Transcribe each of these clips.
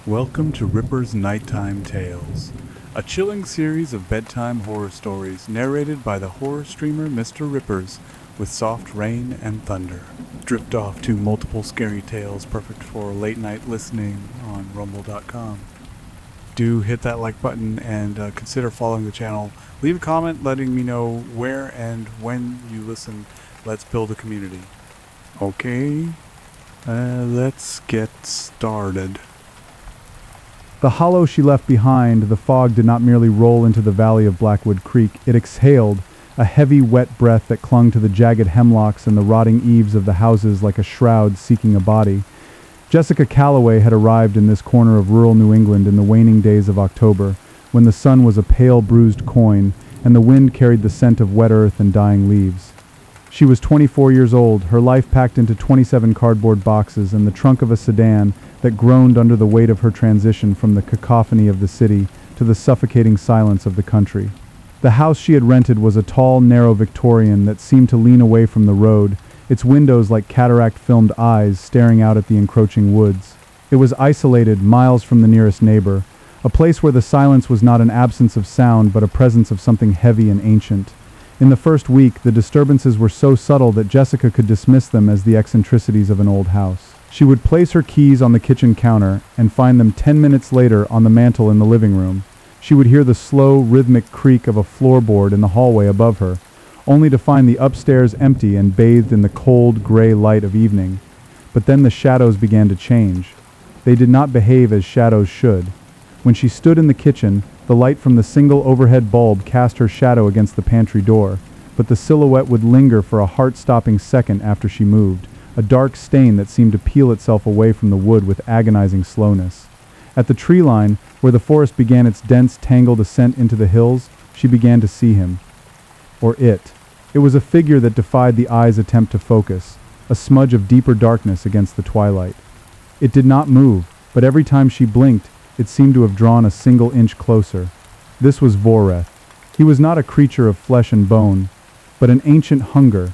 Welcome to Ripper's Nighttime Tales, a chilling series of bedtime horror stories narrated by the horror streamer Mr. Rippers with soft rain and thunder. Drift off to multiple scary tales perfect for late night listening on rumble.com. Do hit that like button and consider following the channel. Leave a comment letting me know where and when you listen. Let's build a community. Okay, let's get started. The hollow she left behind, the fog did not merely roll into the valley of Blackwood Creek. It exhaled, a heavy, wet breath that clung to the jagged hemlocks and the rotting eaves of the houses like a shroud seeking a body. Jessica Calloway had arrived in this corner of rural New England in the waning days of October, when the sun was a pale, bruised coin, and the wind carried the scent of wet earth and dying leaves. She was 24 years old, her life packed into 27 cardboard boxes and the trunk of a sedan that groaned under the weight of her transition from the cacophony of the city to the suffocating silence of the country. The house she had rented was a tall, narrow Victorian that seemed to lean away from the road, its windows like cataract-filmed eyes staring out at the encroaching woods. It was isolated, miles from the nearest neighbor, a place where the silence was not an absence of sound but a presence of something heavy and ancient. In the first week, the disturbances were so subtle that Jessica could dismiss them as the eccentricities of an old house. She would place her keys on the kitchen counter and find them 10 minutes later on the mantel in the living room. She would hear the slow, rhythmic creak of a floorboard in the hallway above her, only to find the upstairs empty and bathed in the cold, gray light of evening. But then the shadows began to change. They did not behave as shadows should. When she stood in the kitchen, the light from the single overhead bulb cast her shadow against the pantry door, but the silhouette would linger for a heart-stopping second after she moved, a dark stain that seemed to peel itself away from the wood with agonizing slowness. At the tree line, where the forest began its dense, tangled ascent into the hills, she began to see him. Or it. It was a figure that defied the eye's attempt to focus, a smudge of deeper darkness against the twilight. It did not move, but every time she blinked, it seemed to have drawn a single inch closer. This was Vorreth. He was not a creature of flesh and bone, but an ancient hunger,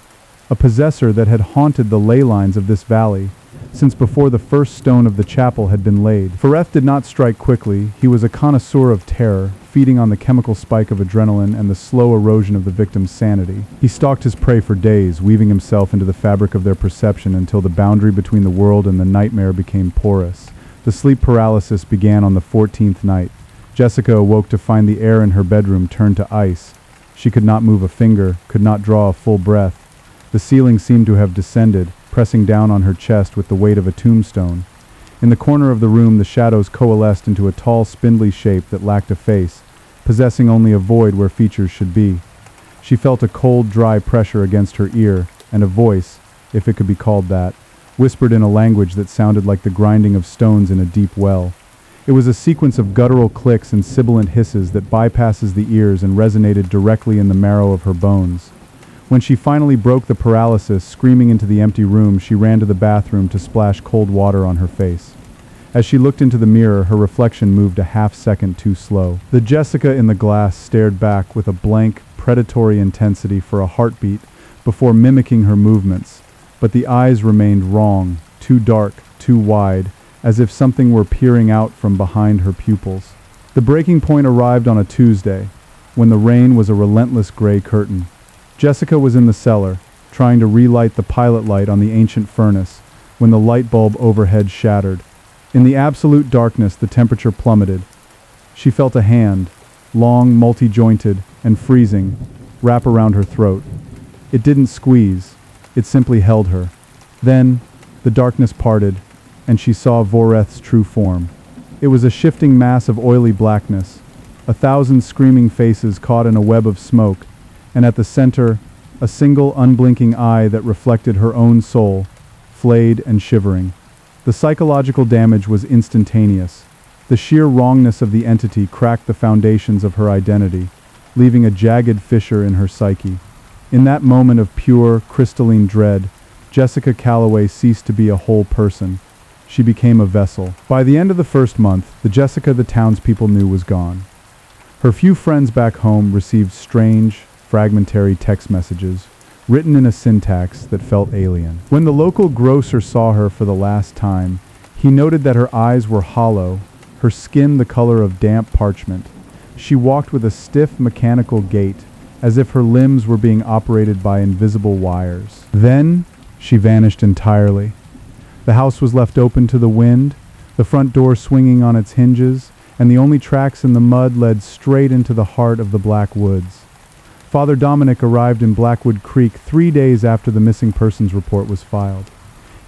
a possessor that had haunted the ley lines of this valley since before the first stone of the chapel had been laid. Vorreth did not strike quickly. He was a connoisseur of terror, feeding on the chemical spike of adrenaline and the slow erosion of the victim's sanity. He stalked his prey for days, weaving himself into the fabric of their perception until the boundary between the world and the nightmare became porous. The sleep paralysis began on the 14th night. Jessica awoke to find the air in her bedroom turned to ice. She could not move a finger, could not draw a full breath. The ceiling seemed to have descended, pressing down on her chest with the weight of a tombstone. In the corner of the room, the shadows coalesced into a tall, spindly shape that lacked a face, possessing only a void where features should be. She felt a cold, dry pressure against her ear, and a voice, if it could be called that, whispered in a language that sounded like the grinding of stones in a deep well. It was a sequence of guttural clicks and sibilant hisses that bypasses the ears and resonated directly in the marrow of her bones. When she finally broke the paralysis, screaming into the empty room, she ran to the bathroom to splash cold water on her face. As she looked into the mirror, her reflection moved a half-second too slow. The Jessica in the glass stared back with a blank, predatory intensity for a heartbeat before mimicking her movements. But the eyes remained wrong, too dark, too wide, as if something were peering out from behind her pupils. The breaking point arrived on a Tuesday, when the rain was a relentless gray curtain. Jessica was in the cellar, trying to relight the pilot light on the ancient furnace, when the light bulb overhead shattered. In the absolute darkness, the temperature plummeted. She felt a hand, long, multi-jointed, and freezing, wrap around her throat. It didn't squeeze. It simply held her. Then, the darkness parted, and she saw Vorreth's true form. It was a shifting mass of oily blackness, 1,000 screaming faces caught in a web of smoke, and at the center, a single unblinking eye that reflected her own soul, flayed and shivering. The psychological damage was instantaneous. The sheer wrongness of the entity cracked the foundations of her identity, leaving a jagged fissure in her psyche. In that moment of pure, crystalline dread, Jessica Calloway ceased to be a whole person. She became a vessel. By the end of the first month, the Jessica the townspeople knew was gone. Her few friends back home received strange, fragmentary text messages, written in a syntax that felt alien. When the local grocer saw her for the last time, he noted that her eyes were hollow, her skin the color of damp parchment. She walked with a stiff, mechanical gait, as if her limbs were being operated by invisible wires. Then, she vanished entirely. The house was left open to the wind, the front door swinging on its hinges, and the only tracks in the mud led straight into the heart of the Black Woods. Father Dominic arrived in Blackwood Creek 3 days after the missing persons report was filed.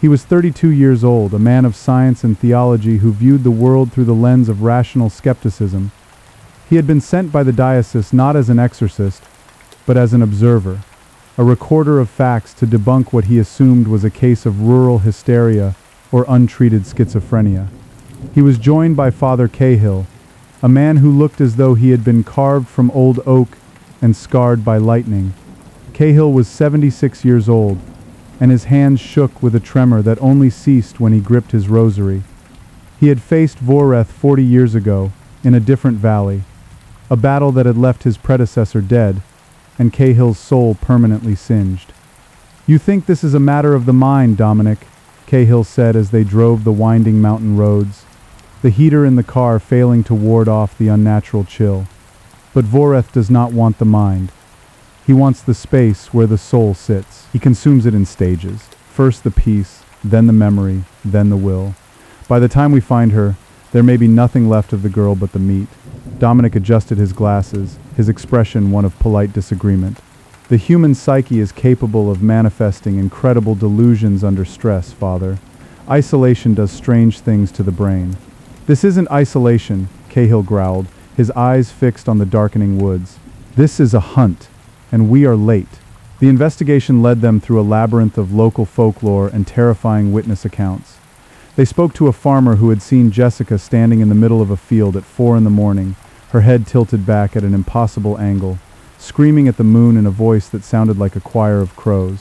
He was 32 years old, a man of science and theology who viewed the world through the lens of rational skepticism. He had been sent by the diocese not as an exorcist, but as an observer, a recorder of facts to debunk what he assumed was a case of rural hysteria or untreated schizophrenia. He was joined by Father Cahill, a man who looked as though he had been carved from old oak and scarred by lightning. Cahill was 76 years old, and his hands shook with a tremor that only ceased when he gripped his rosary. He had faced Vorreth 40 years ago, in a different valley, a battle that had left his predecessor dead, and Cahill's soul permanently singed. "You think this is a matter of the mind, Dominic," Cahill said as they drove the winding mountain roads, the heater in the car failing to ward off the unnatural chill. But Vorreth does not want the mind. He wants the space where the soul sits. He consumes it in stages. First the peace, then the memory, then the will. By the time we find her, there may be nothing left of the girl but the meat. Dominic adjusted his glasses, his expression one of polite disagreement. The human psyche is capable of manifesting incredible delusions under stress, Father. Isolation does strange things to the brain. "This isn't isolation," Cahill growled, his eyes fixed on the darkening woods. "This is a hunt, and we are late." The investigation led them through a labyrinth of local folklore and terrifying witness accounts. They spoke to a farmer who had seen Jessica standing in the middle of a field at 4 in the morning, her head tilted back at an impossible angle, screaming at the moon in a voice that sounded like a choir of crows.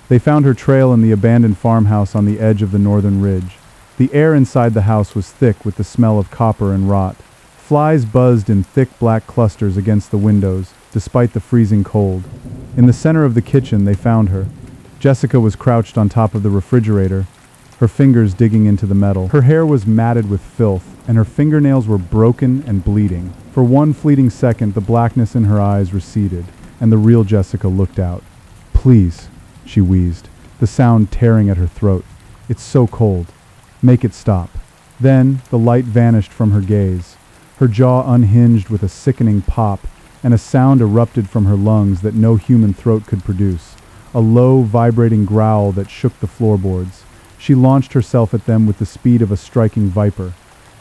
They found her trail in the abandoned farmhouse on the edge of the northern ridge. The air inside the house was thick with the smell of copper and rot. Flies buzzed in thick black clusters against the windows, despite the freezing cold. In the center of the kitchen, they found her. Jessica was crouched on top of the refrigerator, her fingers digging into the metal. Her hair was matted with filth, and her fingernails were broken and bleeding. For one fleeting second, the blackness in her eyes receded, and the real Jessica looked out. "Please," she wheezed, the sound tearing at her throat. "It's so cold. Make it stop." Then, the light vanished from her gaze. Her jaw unhinged with a sickening pop, and a sound erupted from her lungs that no human throat could produce. A low, vibrating growl that shook the floorboards. She launched herself at them with the speed of a striking viper.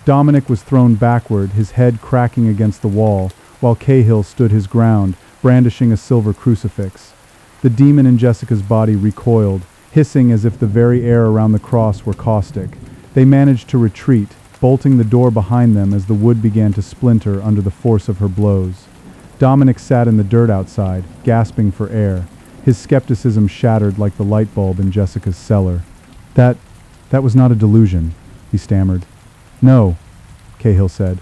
Dominic was thrown backward, his head cracking against the wall, while Cahill stood his ground, brandishing a silver crucifix. The demon in Jessica's body recoiled, hissing as if the very air around the cross were caustic. They managed to retreat, bolting the door behind them as the wood began to splinter under the force of her blows. Dominic sat in the dirt outside, gasping for air, his skepticism shattered like the light bulb in Jessica's cellar. That was not a delusion," he stammered. "No," Cahill said,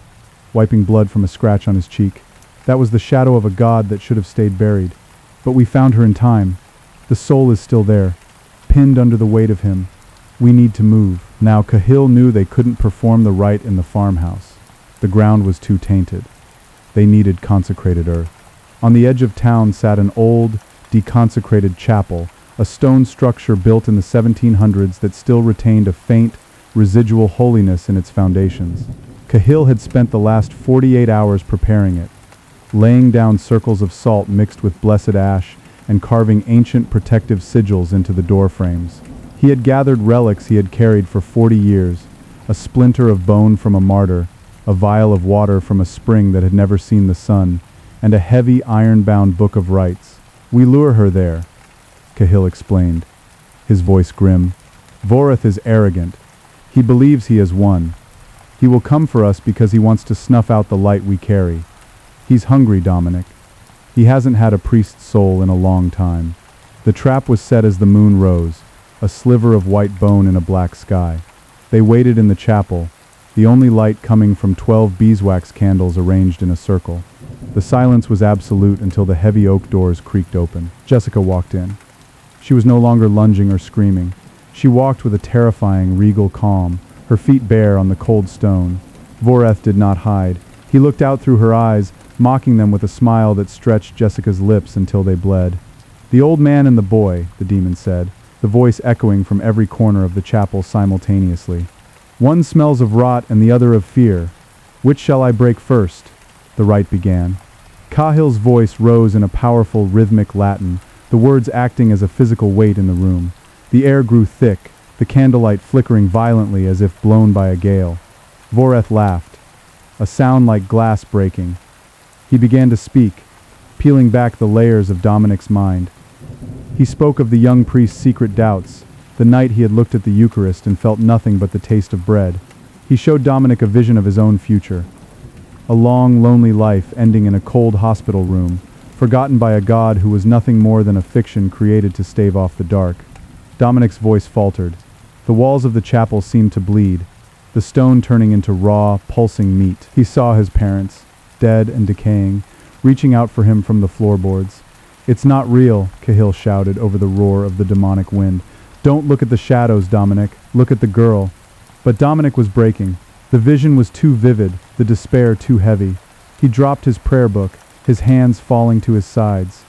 wiping blood from a scratch on his cheek. "That was the shadow of a god that should have stayed buried. But we found her in time. The soul is still there, pinned under the weight of him. We need to move." Now Cahill knew they couldn't perform the rite in the farmhouse. The ground was too tainted. They needed consecrated earth. On the edge of town sat an old, deconsecrated chapel, a stone structure built in the 1700s that still retained a faint, residual holiness in its foundations. Cahill had spent the last 48 hours preparing it, laying down circles of salt mixed with blessed ash and carving ancient protective sigils into the door frames. He had gathered relics he had carried for 40 years, a splinter of bone from a martyr, a vial of water from a spring that had never seen the sun, and a heavy iron-bound book of rites. "We lure her there," Cahill explained, his voice grim. "Vorreth is arrogant. He believes he has won. He will come for us because he wants to snuff out the light we carry. He's hungry, Dominic. He hasn't had a priest's soul in a long time." The trap was set as the moon rose, a sliver of white bone in a black sky. They waited in the chapel, the only light coming from 12 beeswax candles arranged in a circle. The silence was absolute until the heavy oak doors creaked open. Jessica walked in. She was no longer lunging or screaming. She walked with a terrifying, regal calm, her feet bare on the cold stone. Vorreth did not hide. He looked out through her eyes, mocking them with a smile that stretched Jessica's lips until they bled. "The old man and the boy," the demon said, the voice echoing from every corner of the chapel simultaneously. "One smells of rot and the other of fear. Which shall I break first?" The rite began. Cahill's voice rose in a powerful rhythmic Latin, the words acting as a physical weight in the room. The air grew thick, the candlelight flickering violently as if blown by a gale. Vorreth laughed, a sound like glass breaking. He began to speak, peeling back the layers of Dominic's mind. He spoke of the young priest's secret doubts, the night he had looked at the Eucharist and felt nothing but the taste of bread. He showed Dominic a vision of his own future. A long, lonely life ending in a cold hospital room, forgotten by a God who was nothing more than a fiction created to stave off the dark. Dominic's voice faltered. The walls of the chapel seemed to bleed, the stone turning into raw, pulsing meat. He saw his parents, dead and decaying, reaching out for him from the floorboards. "It's not real," Cahill shouted over the roar of the demonic wind. "Don't look at the shadows, Dominic. Look at the girl." But Dominic was breaking. The vision was too vivid, the despair too heavy. He dropped his prayer book, his hands falling to his sides.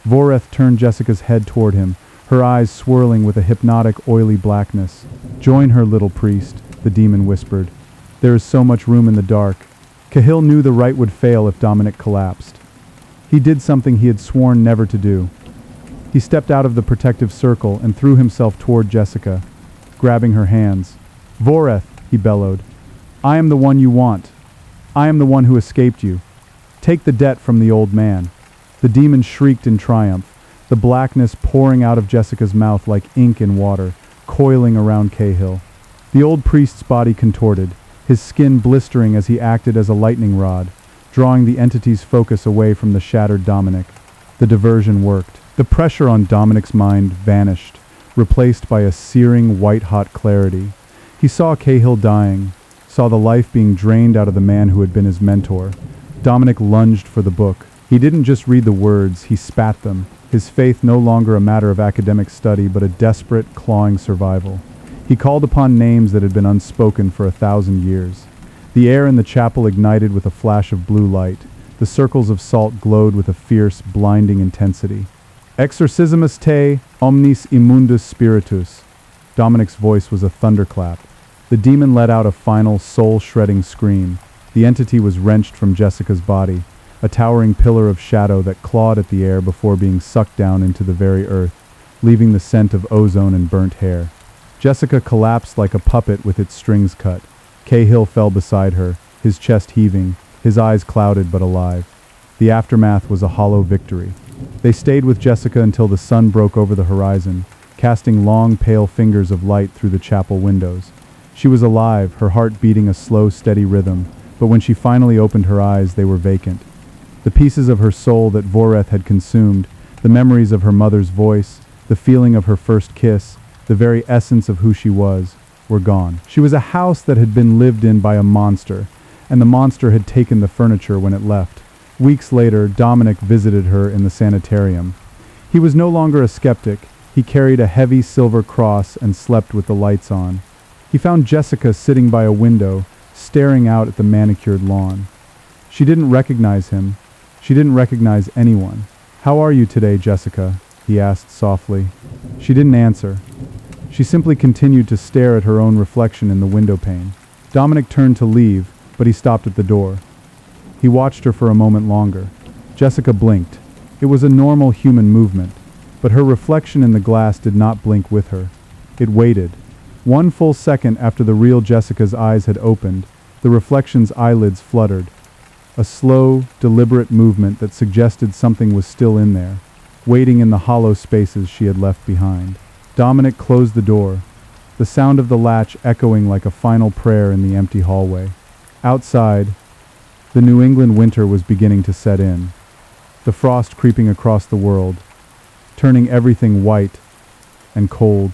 Vorreth turned Jessica's head toward him, her eyes swirling with a hypnotic, oily blackness. "Join her, little priest," the demon whispered. "There is so much room in the dark." Cahill knew the rite would fail if Dominic collapsed. He did something he had sworn never to do. He stepped out of the protective circle and threw himself toward Jessica, grabbing her hands. "Vorreth," he bellowed, "I am the one you want. I am the one who escaped you. Take the debt from the old man." The demon shrieked in triumph, the blackness pouring out of Jessica's mouth like ink in water, coiling around Cahill. The old priest's body contorted, his skin blistering as he acted as a lightning rod, drawing the entity's focus away from the shattered Dominic. The diversion worked. The pressure on Dominic's mind vanished, replaced by a searing, white-hot clarity. He saw Cahill dying, saw the life being drained out of the man who had been his mentor. Dominic lunged for the book. He didn't just read the words, he spat them, his faith no longer a matter of academic study but a desperate, clawing survival. He called upon names that had been unspoken for 1,000 years. The air in the chapel ignited with a flash of blue light. The circles of salt glowed with a fierce, blinding intensity. "Exorcismus te, omnis immundus spiritus." Dominic's voice was a thunderclap. The demon let out a final, soul-shredding scream. The entity was wrenched from Jessica's body, a towering pillar of shadow that clawed at the air before being sucked down into the very earth, leaving the scent of ozone and burnt hair. Jessica collapsed like a puppet with its strings cut. Cahill fell beside her, his chest heaving, his eyes clouded but alive. The aftermath was a hollow victory. They stayed with Jessica until the sun broke over the horizon, casting long, pale fingers of light through the chapel windows. She was alive, her heart beating a slow, steady rhythm, but when she finally opened her eyes, they were vacant. The pieces of her soul that Vorreth had consumed, the memories of her mother's voice, the feeling of her first kiss, the very essence of who she was, were gone. She was a house that had been lived in by a monster, and the monster had taken the furniture when it left. Weeks later, Dominic visited her in the sanitarium. He was no longer a skeptic. He carried a heavy silver cross and slept with the lights on. He found Jessica sitting by a window, staring out at the manicured lawn. She didn't recognize him. She didn't recognize anyone. "How are you today, Jessica?" he asked softly. She didn't answer. She simply continued to stare at her own reflection in the window pane. Dominic turned to leave, but he stopped at the door. He watched her for a moment longer. Jessica blinked. It was a normal human movement, but her reflection in the glass did not blink with her. It waited. One full second after the real Jessica's eyes had opened, the reflection's eyelids fluttered. A slow, deliberate movement that suggested something was still in there, waiting in the hollow spaces she had left behind. Dominic closed the door, the sound of the latch echoing like a final prayer in the empty hallway. Outside, the New England winter was beginning to set in, the frost creeping across the world, turning everything white and cold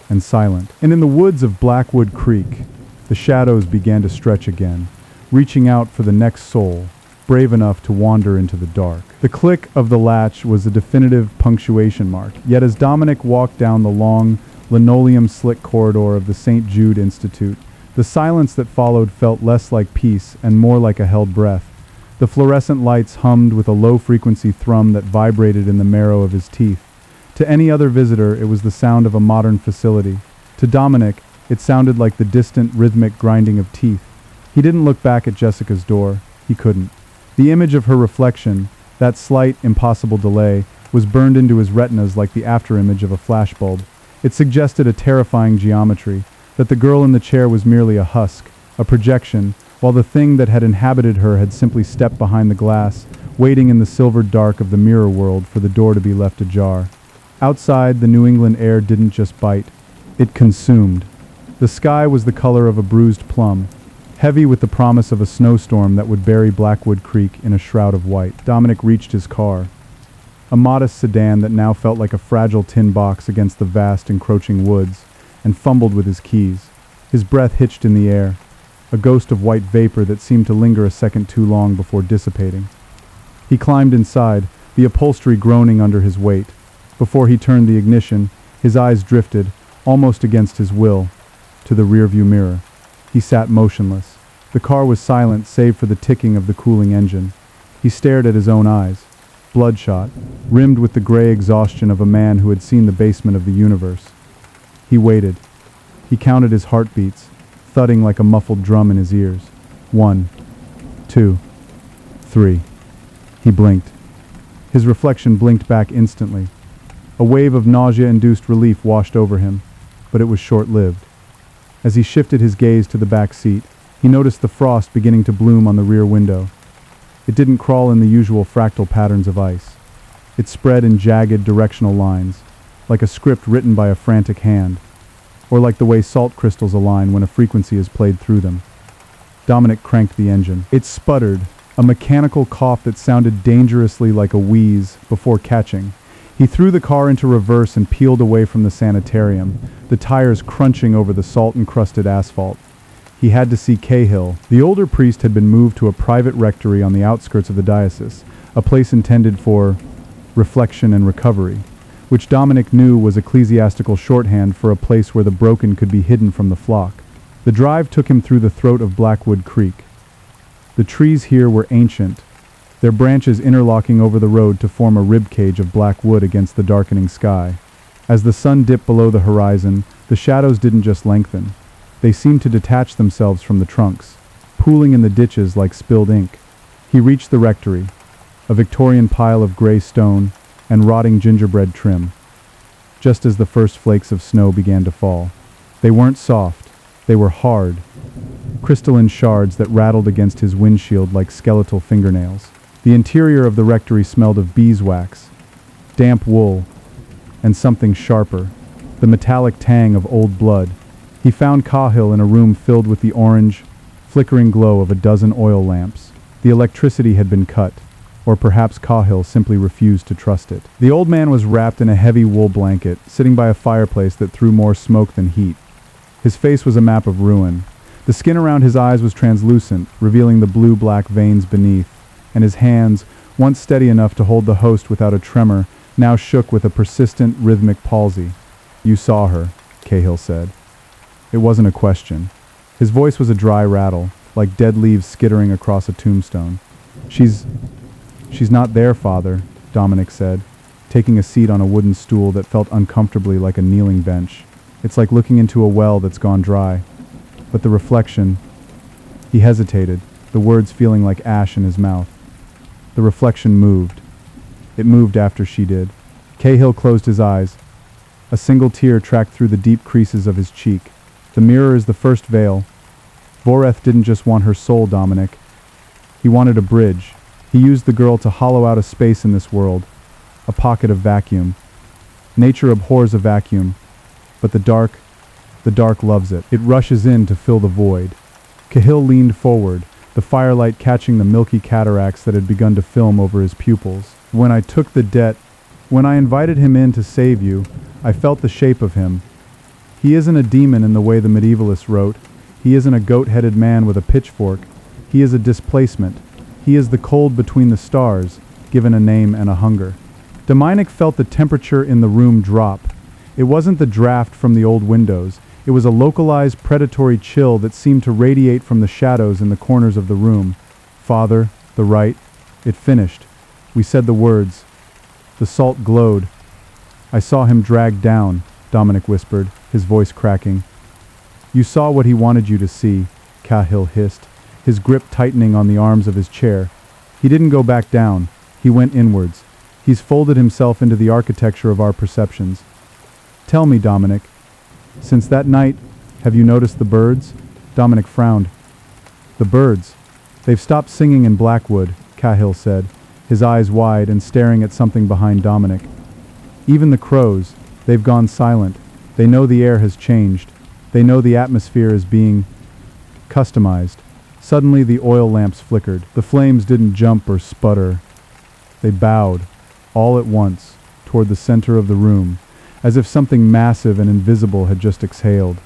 and silent. And in the woods of Blackwood Creek, the shadows began to stretch again, reaching out for the next soul, brave enough to wander into the dark. The click of the latch was a definitive punctuation mark, yet as Dominic walked down the long, linoleum-slick corridor of the St. Jude Institute, The silence that followed felt less like peace and more like a held breath. The fluorescent lights hummed with a low-frequency thrum that vibrated in the marrow of his teeth. To any other visitor, it was the sound of a modern facility. To Dominic, it sounded like the distant, rhythmic grinding of teeth. He didn't look back at Jessica's door. He couldn't. The image of her reflection, that slight, impossible delay, was burned into his retinas like the afterimage of a flashbulb. It suggested a terrifying geometry, that the girl in the chair was merely a husk, a projection, while the thing that had inhabited her had simply stepped behind the glass, waiting in the silvered dark of the mirror world for the door to be left ajar. Outside, the New England air didn't just bite. It consumed. The sky was the color of a bruised plum, heavy with the promise of a snowstorm that would bury Blackwood Creek in a shroud of white. Dominic reached his car, a modest sedan that now felt like a fragile tin box against the vast, encroaching woods, and fumbled with his keys. His breath hitched in the air, a ghost of white vapor that seemed to linger a second too long before dissipating. He climbed inside, the upholstery groaning under his weight. Before he turned the ignition, his eyes drifted, almost against his will, to the rearview mirror. He sat motionless. The car was silent save for the ticking of the cooling engine. He stared at his own eyes, bloodshot, rimmed with the gray exhaustion of a man who had seen the basement of the universe. He waited. He counted his heartbeats, thudding like a muffled drum in his ears. 1, 2, 3. He blinked. His reflection blinked back instantly. A wave of nausea-induced relief washed over him, but it was short-lived. As he shifted his gaze to the back seat, he noticed the frost beginning to bloom on the rear window. It didn't crawl in the usual fractal patterns of ice. It spread in jagged, directional lines, like a script written by a frantic hand, or like the way salt crystals align when a frequency is played through them. Dominic cranked the engine. It sputtered, a mechanical cough that sounded dangerously like a wheeze, before catching. He threw the car into reverse and peeled away from the sanitarium, the tires crunching over the salt-encrusted asphalt. He had to see Cahill. The older priest had been moved to a private rectory on the outskirts of the diocese, a place intended for reflection and recovery, which Dominic knew was ecclesiastical shorthand for a place where the broken could be hidden from the flock. The drive took him through the throat of Blackwood Creek. The trees here were ancient, their branches interlocking over the road to form a ribcage of black wood against the darkening sky. As the sun dipped below the horizon, the shadows didn't just lengthen. They seemed to detach themselves from the trunks, pooling in the ditches like spilled ink. He reached the rectory, a Victorian pile of gray stone and rotting gingerbread trim, just as the first flakes of snow began to fall. They weren't soft, they were hard, crystalline shards that rattled against his windshield like skeletal fingernails. The interior of the rectory smelled of beeswax, damp wool, and something sharper, the metallic tang of old blood. He found Cahill in a room filled with the orange, flickering glow of a dozen oil lamps. The electricity had been cut, or perhaps Cahill simply refused to trust it. The old man was wrapped in a heavy wool blanket, sitting by a fireplace that threw more smoke than heat. His face was a map of ruin. The skin around his eyes was translucent, revealing the blue-black veins beneath, and his hands, once steady enough to hold the host without a tremor, now shook with a persistent, rhythmic palsy. "You saw her," Cahill said. It wasn't a question. His voice was a dry rattle, like dead leaves skittering across a tombstone. She's not there, Father," Dominic said, taking a seat on a wooden stool that felt uncomfortably like a kneeling bench. "It's like looking into a well that's gone dry. But the reflection..." He hesitated, the words feeling like ash in his mouth. The reflection moved. It moved after she did. Cahill closed his eyes. A single tear tracked through the deep creases of his cheek. The mirror is the first veil. Vorreth didn't just want her soul, Dominic. He wanted a bridge. He used the girl to hollow out a space in this world, a pocket of vacuum. Nature abhors a vacuum, but the dark loves it. It rushes in to fill the void. Cahill leaned forward, the firelight catching the milky cataracts that had begun to film over his pupils. When I invited him in to save you, I felt the shape of him. He isn't a demon in the way the medievalists wrote. He isn't a goat-headed man with a pitchfork. He is a displacement. He is the cold between the stars, given a name and a hunger. Dominic felt the temperature in the room drop. It wasn't the draft from the old windows. It was a localized predatory chill that seemed to radiate from the shadows in the corners of the room. Father, the right. It finished. We said the words. The salt glowed. I saw him dragged down, Dominic whispered, his voice cracking. You saw what he wanted you to see, Cahill hissed, his grip tightening on the arms of his chair. He didn't go back down. He went inwards. He's folded himself into the architecture of our perceptions. Tell me, Dominic, since that night, have you noticed the birds? Dominic frowned. The birds. They've stopped singing in Blackwood, Cahill said, his eyes wide and staring at something behind Dominic. Even the crows, they've gone silent. They know the air has changed. They know the atmosphere is being customized. Suddenly the oil lamps flickered. The flames didn't jump or sputter. They bowed, all at once, toward the center of the room, as if something massive and invisible had just exhaled.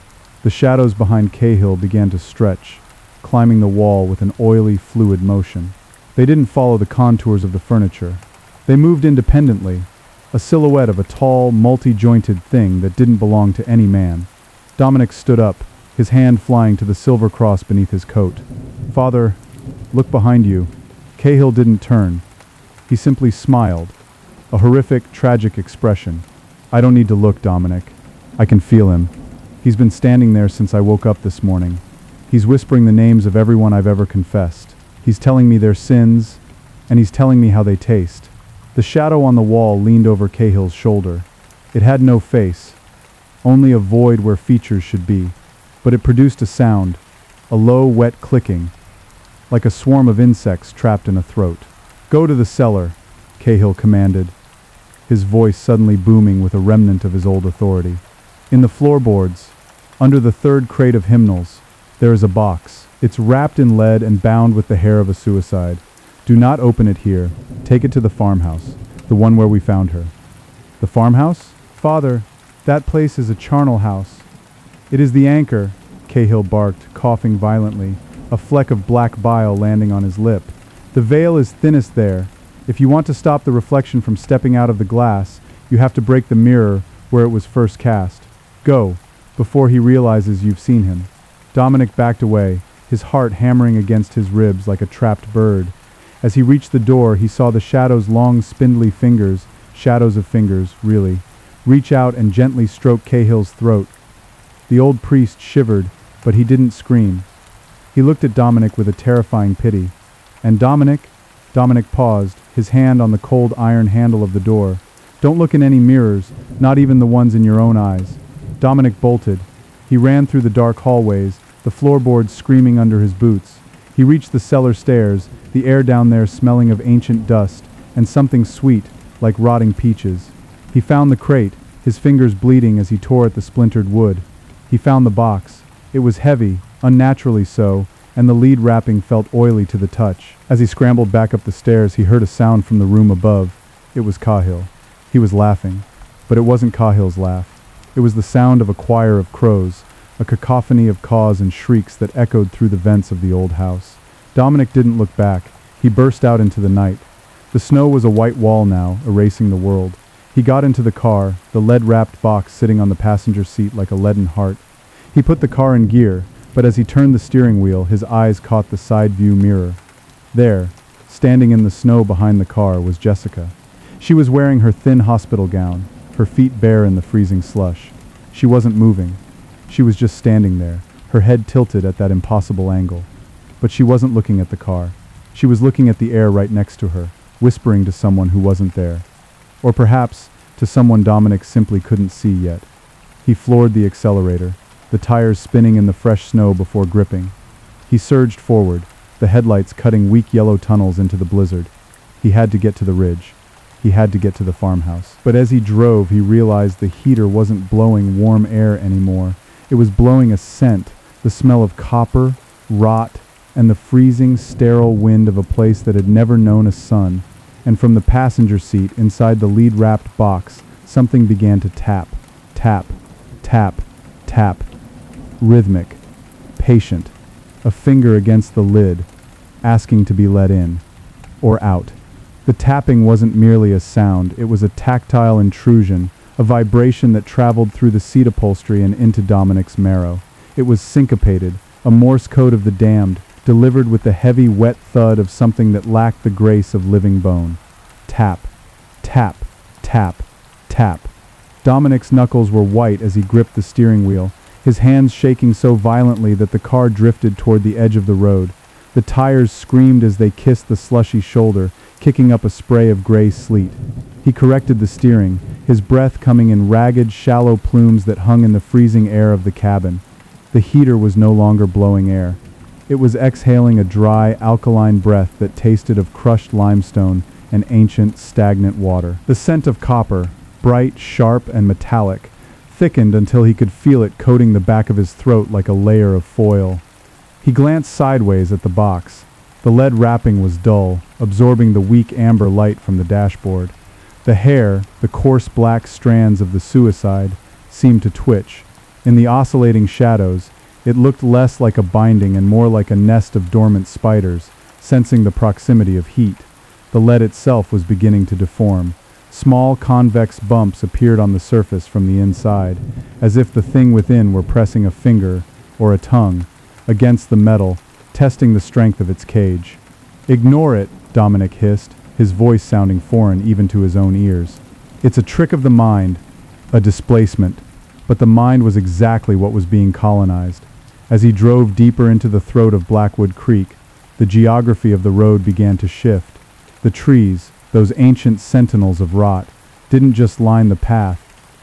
The shadows behind Cahill began to stretch, climbing the wall with an oily, fluid motion. They didn't follow the contours of the furniture. They moved independently, a silhouette of a tall, multi-jointed thing that didn't belong to any man. Dominic stood up, his hand flying to the silver cross beneath his coat. Father, look behind you. Cahill didn't turn. He simply smiled, a horrific, tragic expression. I don't need to look, Dominic. I can feel him. He's been standing there since I woke up this morning. He's whispering the names of everyone I've ever confessed. He's telling me their sins, and he's telling me how they taste. The shadow on the wall leaned over Cahill's shoulder. It had no face, only a void where features should be, but it produced a sound, a low, wet clicking, like a swarm of insects trapped in a throat. Go to the cellar, Cahill commanded, his voice suddenly booming with a remnant of his old authority. In the floorboards, under the third crate of hymnals, there is a box. It's wrapped in lead and bound with the hair of a suicide. Do not open it here. Take it to the farmhouse, the one where we found her. The farmhouse? Father, that place is a charnel house. It is the anchor, Cahill barked, coughing violently, a fleck of black bile landing on his lip. The veil is thinnest there. If you want to stop the reflection from stepping out of the glass, you have to break the mirror where it was first cast. Go, before he realizes you've seen him. Dominic backed away, his heart hammering against his ribs like a trapped bird. As he reached the door, he saw the shadow's long, spindly fingers, shadows of fingers, really, reach out and gently stroke Cahill's throat. The old priest shivered, but he didn't scream. He looked at Dominic with a terrifying pity. And Dominic paused, his hand on the cold iron handle of the door. Don't look in any mirrors, not even the ones in your own eyes. Dominic bolted. He ran through the dark hallways, the floorboards screaming under his boots. He reached the cellar stairs, the air down there smelling of ancient dust, and something sweet, like rotting peaches. He found the crate, his fingers bleeding as he tore at the splintered wood. He found the box. It was heavy, unnaturally so, and the lead wrapping felt oily to the touch. As he scrambled back up the stairs, he heard a sound from the room above. It was Cahill. He was laughing, but it wasn't Cahill's laugh. It was the sound of a choir of crows, a cacophony of caws and shrieks that echoed through the vents of the old house. Dominic didn't look back. He burst out into the night. The snow was a white wall now, erasing the world. He got into the car, the lead-wrapped box sitting on the passenger seat like a leaden heart. He put the car in gear, but as he turned the steering wheel, his eyes caught the side view mirror. There, standing in the snow behind the car, was Jessica. She was wearing her thin hospital gown, her feet bare in the freezing slush. She wasn't moving. She was just standing there, her head tilted at that impossible angle. But she wasn't looking at the car. She was looking at the air right next to her, whispering to someone who wasn't there. Or perhaps to someone Dominic simply couldn't see yet. He floored the accelerator, the tires spinning in the fresh snow before gripping. He surged forward, the headlights cutting weak yellow tunnels into the blizzard. He had to get to the ridge. He had to get to the farmhouse. But as he drove, he realized the heater wasn't blowing warm air anymore. It was blowing a scent, the smell of copper, rot, and the freezing, sterile wind of a place that had never known a sun. And from the passenger seat, inside the lead-wrapped box, something began to tap, tap, tap, tap. Rhythmic, patient, a finger against the lid, asking to be let in, or out. The tapping wasn't merely a sound, it was a tactile intrusion, a vibration that traveled through the seat upholstery and into Dominic's marrow. It was syncopated, a Morse code of the damned, delivered with the heavy, wet thud of something that lacked the grace of living bone. Tap, tap, tap, tap. Dominic's knuckles were white as he gripped the steering wheel, his hands shaking so violently that the car drifted toward the edge of the road. The tires screamed as they kissed the slushy shoulder, kicking up a spray of gray sleet. He corrected the steering, his breath coming in ragged, shallow plumes that hung in the freezing air of the cabin. The heater was no longer blowing air. It was exhaling a dry, alkaline breath that tasted of crushed limestone and ancient, stagnant water. The scent of copper, bright, sharp, and metallic, thickened until he could feel it coating the back of his throat like a layer of foil. He glanced sideways at the box. The lead wrapping was dull, absorbing the weak amber light from the dashboard. The hair, the coarse black strands of the suicide, seemed to twitch. In the oscillating shadows, it looked less like a binding and more like a nest of dormant spiders, sensing the proximity of heat. The lead itself was beginning to deform. Small convex bumps appeared on the surface from the inside, as if the thing within were pressing a finger, or a tongue, against the metal, testing the strength of its cage. "Ignore it," Dominic hissed, his voice sounding foreign even to his own ears. "It's a trick of the mind, a displacement." But the mind was exactly what was being colonized. As he drove deeper into the throat of Blackwood Creek, the geography of the road began to shift. The trees, those ancient sentinels of rot, didn't just line the path,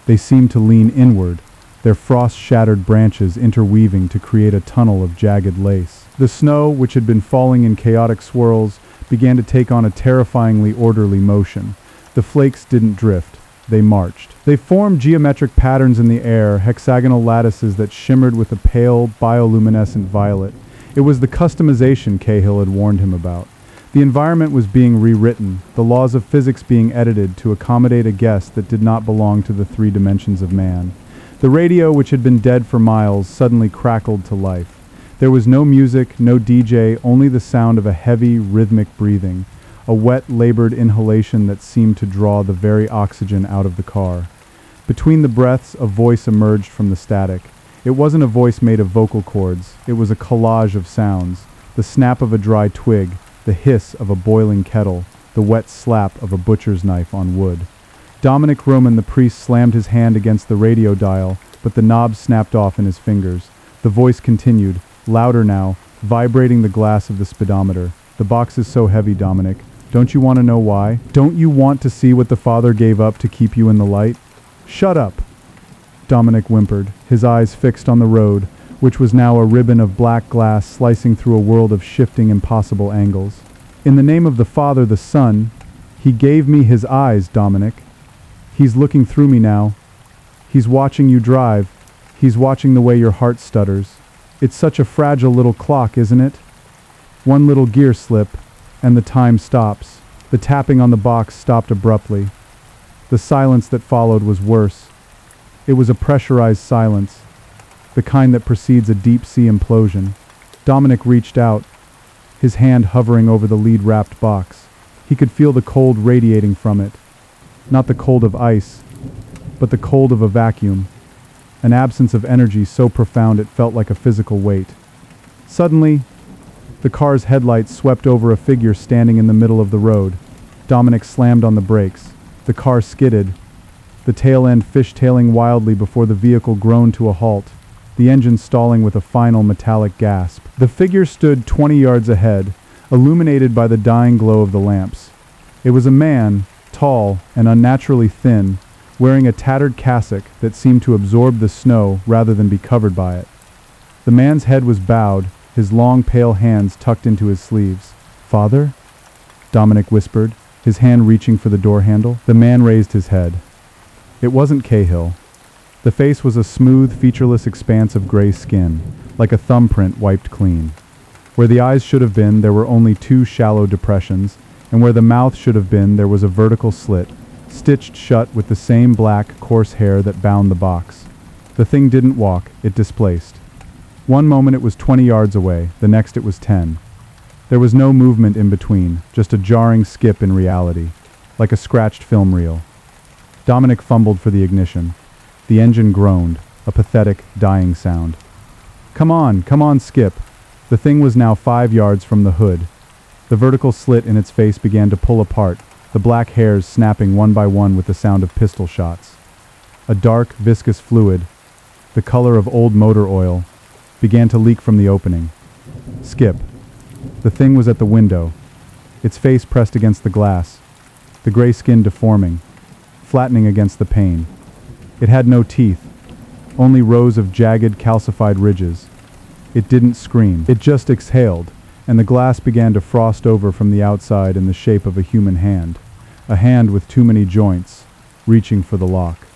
they seemed to lean inward, their frost-shattered branches interweaving to create a tunnel of jagged lace. The snow, which had been falling in chaotic swirls, began to take on a terrifyingly orderly motion. The flakes didn't drift, they marched. They formed geometric patterns in the air, hexagonal lattices that shimmered with a pale, bioluminescent violet. It was the customization Cahill had warned him about. The environment was being rewritten, the laws of physics being edited to accommodate a guest that did not belong to the three dimensions of man. The radio, which had been dead for miles, suddenly crackled to life. There was no music, no DJ, only the sound of a heavy, rhythmic breathing, a wet, labored inhalation that seemed to draw the very oxygen out of the car. Between the breaths, a voice emerged from the static. It wasn't a voice made of vocal cords, it was a collage of sounds, the snap of a dry twig, the hiss of a boiling kettle, the wet slap of a butcher's knife on wood. Dominic Roman, the priest, slammed his hand against the radio dial, but the knob snapped off in his fingers. The voice continued, louder now, vibrating the glass of the speedometer. "The box is so heavy, Dominic. Don't you want to know why? Don't you want to see what the Father gave up to keep you in the light?" "Shut up," Dominic whimpered, his eyes fixed on the road, which was now a ribbon of black glass slicing through a world of shifting, impossible angles. "In the name of the Father, the Son, He gave me His eyes, Dominic. He's looking through me now. He's watching you drive. He's watching the way your heart stutters. It's such a fragile little clock, isn't it? One little gear slip, and the time stops." The tapping on the box stopped abruptly. The silence that followed was worse. It was a pressurized silence, the kind that precedes a deep-sea implosion. Dominic reached out, his hand hovering over the lead-wrapped box. He could feel the cold radiating from it. Not the cold of ice, but the cold of a vacuum, an absence of energy so profound it felt like a physical weight. Suddenly, the car's headlights swept over a figure standing in the middle of the road. Dominic slammed on the brakes. The car skidded, the tail end fishtailing wildly before the vehicle groaned to a halt, the engine stalling with a final metallic gasp. The figure stood 20 yards ahead, illuminated by the dying glow of the lamps. It was a man, tall and unnaturally thin, wearing a tattered cassock that seemed to absorb the snow rather than be covered by it. The man's head was bowed, his long pale hands tucked into his sleeves. "Father?" Dominic whispered, his hand reaching for the door handle. The man raised his head. It wasn't Cahill. The face was a smooth, featureless expanse of gray skin, like a thumbprint wiped clean. Where the eyes should have been, there were only two shallow depressions, and where the mouth should have been, there was a vertical slit, stitched shut with the same black, coarse hair that bound the box. The thing didn't walk, it displaced. One moment it was 20 yards away, the next it was 10. There was no movement in between, just a jarring skip in reality, like a scratched film reel. Dominic fumbled for the ignition. The engine groaned, a pathetic, dying sound. Come on, Skip. The thing was now 5 yards from the hood. The vertical slit in its face began to pull apart, the black hairs snapping one by one with the sound of pistol shots. A dark, viscous fluid, the color of old motor oil, began to leak from the opening. Skip. The thing was at the window, its face pressed against the glass, the gray skin deforming, flattening against the pane. It had no teeth, only rows of jagged, calcified ridges. It didn't scream. It just exhaled, and the glass began to frost over from the outside in the shape of a human hand, a hand with too many joints, reaching for the lock.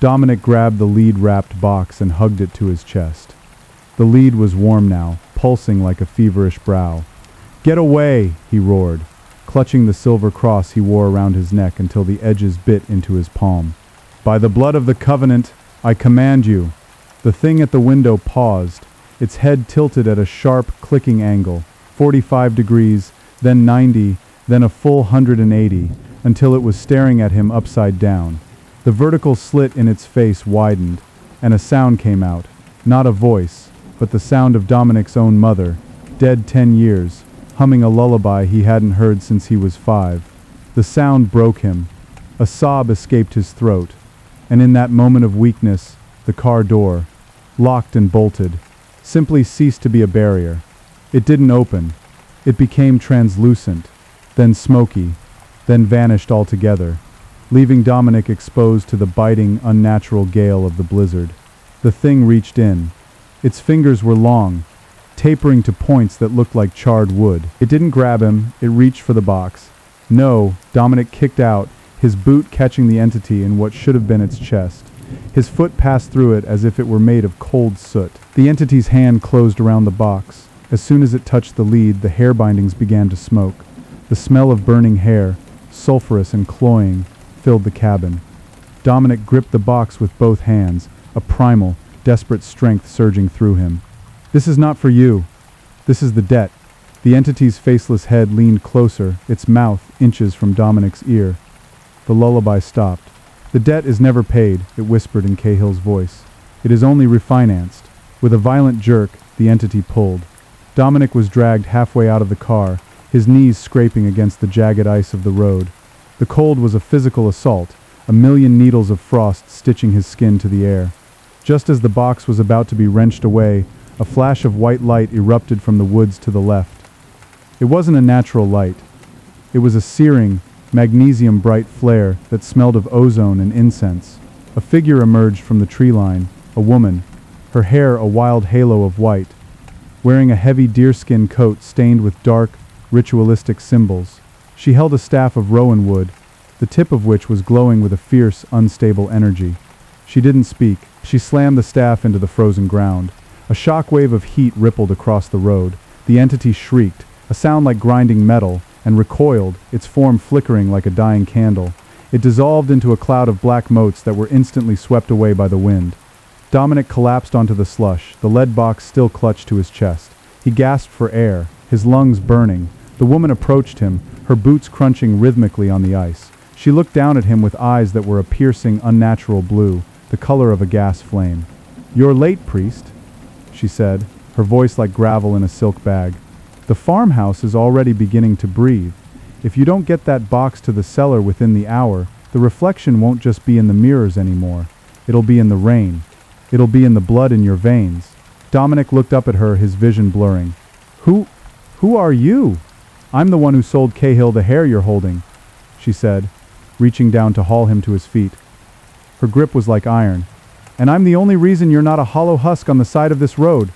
Dominic grabbed the lead-wrapped box and hugged it to his chest. The lead was warm now, pulsing like a feverish brow. "Get away!" he roared, clutching the silver cross he wore around his neck until the edges bit into his palm. "By the blood of the covenant, I command you!" The thing at the window paused, its head tilted at a sharp, clicking angle, 45 degrees, then 90, then a full 180, until it was staring at him upside down. The vertical slit in its face widened, and a sound came out. Not a voice, but the sound of Dominic's own mother, dead 10 years, humming a lullaby he hadn't heard since he was 5. The sound broke him. A sob escaped his throat, and in that moment of weakness, the car door, locked and bolted, simply ceased to be a barrier. It didn't open. It became translucent, then smoky, then vanished altogether, leaving Dominic exposed to the biting, unnatural gale of the blizzard. The thing reached in. Its fingers were long, tapering to points that looked like charred wood. It didn't grab him, it reached for the box. No, Dominic kicked out, his boot catching the entity in what should have been its chest. His foot passed through it as if it were made of cold soot. The entity's hand closed around the box. As soon as it touched the lead, the hair bindings began to smoke. The smell of burning hair, sulphurous and cloying, filled the cabin. Dominic gripped the box with both hands, a primal, desperate strength surging through him. "This is not for you. This is the debt." The entity's faceless head leaned closer, its mouth inches from Dominic's ear. The lullaby stopped. "The debt is never paid," it whispered in Cahill's voice. "It is only refinanced." With a violent jerk, the entity pulled. Dominic was dragged halfway out of the car, his knees scraping against the jagged ice of the road. The cold was a physical assault, a million needles of frost stitching his skin to the air. Just as the box was about to be wrenched away, a flash of white light erupted from the woods to the left. It wasn't a natural light. It was a searing, magnesium-bright flare that smelled of ozone and incense. A figure emerged from the tree line, a woman, her hair a wild halo of white, wearing a heavy deerskin coat stained with dark, ritualistic symbols. She held a staff of rowan wood, the tip of which was glowing with a fierce, unstable energy. She didn't speak. She slammed the staff into the frozen ground. A shock wave of heat rippled across the road. The entity shrieked, a sound like grinding metal, and recoiled, its form flickering like a dying candle. It dissolved into a cloud of black motes that were instantly swept away by the wind. Dominic collapsed onto the slush, the lead box still clutched to his chest. He gasped for air, his lungs burning. The woman approached him, her boots crunching rhythmically on the ice. She looked down at him with eyes that were a piercing, unnatural blue, the color of a gas flame. "You're late, priest," she said, her voice like gravel in a silk bag. "The farmhouse is already beginning to breathe. If you don't get that box to the cellar within the hour, the reflection won't just be in the mirrors anymore. It'll be in the rain. It'll be in the blood in your veins." Dominic looked up at her, his vision blurring. Who are you?" "I'm the one who sold Cahill the hair you're holding," she said, reaching down to haul him to his feet. Her grip was like iron. "And I'm the only reason you're not a hollow husk on the side of this road.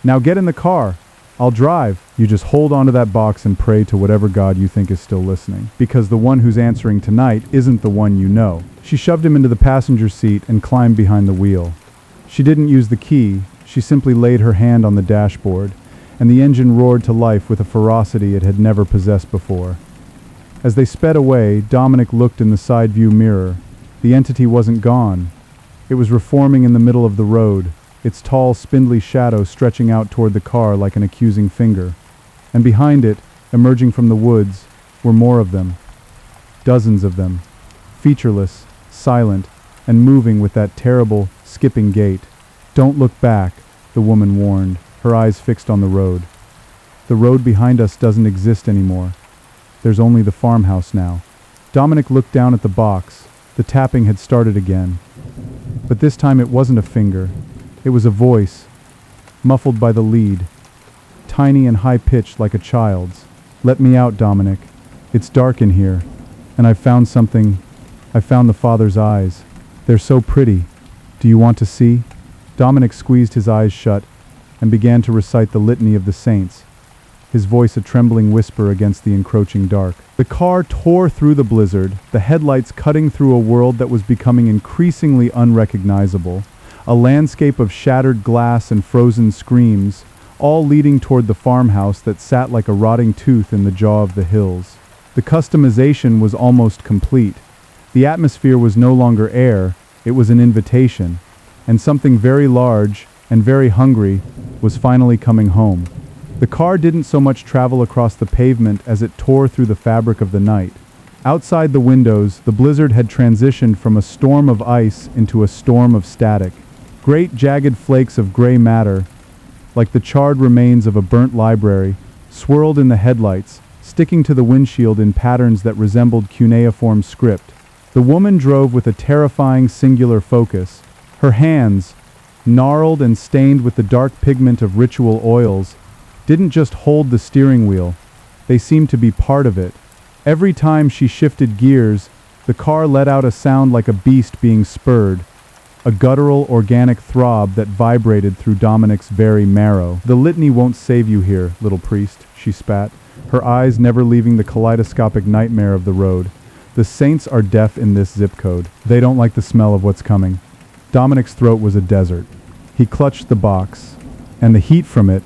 Now get in the car. I'll drive. You just hold onto that box and pray to whatever God you think is still listening, because the one who's answering tonight isn't the one you know." She shoved him into the passenger seat and climbed behind the wheel. She didn't use the key, she simply laid her hand on the dashboard, and the engine roared to life with a ferocity it had never possessed before. As they sped away, Dominic looked in the side view mirror. The entity wasn't gone. It was reforming in the middle of the road, its tall, spindly shadow stretching out toward the car like an accusing finger. And behind it, emerging from the woods, were more of them. Dozens of them. Featureless, silent, and moving with that terrible, skipping gait. "Don't look back," the woman warned, her eyes fixed on the road. "The road behind us doesn't exist anymore. There's only the farmhouse now." Dominic looked down at the box. The tapping had started again. But this time it wasn't a finger. It was a voice, muffled by the lead, tiny and high-pitched like a child's. "Let me out, Dominic. It's dark in here, and I've found something. I found the Father's eyes. They're so pretty. Do you want to see?" Dominic squeezed his eyes shut and began to recite the litany of the saints, his voice a trembling whisper against the encroaching dark. The car tore through the blizzard, the headlights cutting through a world that was becoming increasingly unrecognizable, a landscape of shattered glass and frozen screams, all leading toward the farmhouse that sat like a rotting tooth in the jaw of the hills. The customization was almost complete. The atmosphere was no longer air, it was an invitation, and something very large and very hungry was finally coming home. The car didn't so much travel across the pavement as it tore through the fabric of the night. Outside the windows, the blizzard had transitioned from a storm of ice into a storm of static. Great jagged flakes of gray matter, like the charred remains of a burnt library, swirled in the headlights, sticking to the windshield in patterns that resembled cuneiform script. The woman drove with a terrifying singular focus. Her hands, gnarled and stained with the dark pigment of ritual oils, didn't just hold the steering wheel, they seemed to be part of it. Every time she shifted gears, the car let out a sound like a beast being spurred, a guttural organic throb that vibrated through Dominic's very marrow. "The litany won't save you here, little priest," she spat, her eyes never leaving the kaleidoscopic nightmare of the road. "The saints are deaf in this zip code. They don't like the smell of what's coming." Dominic's throat was a desert. He clutched the box, and the heat from it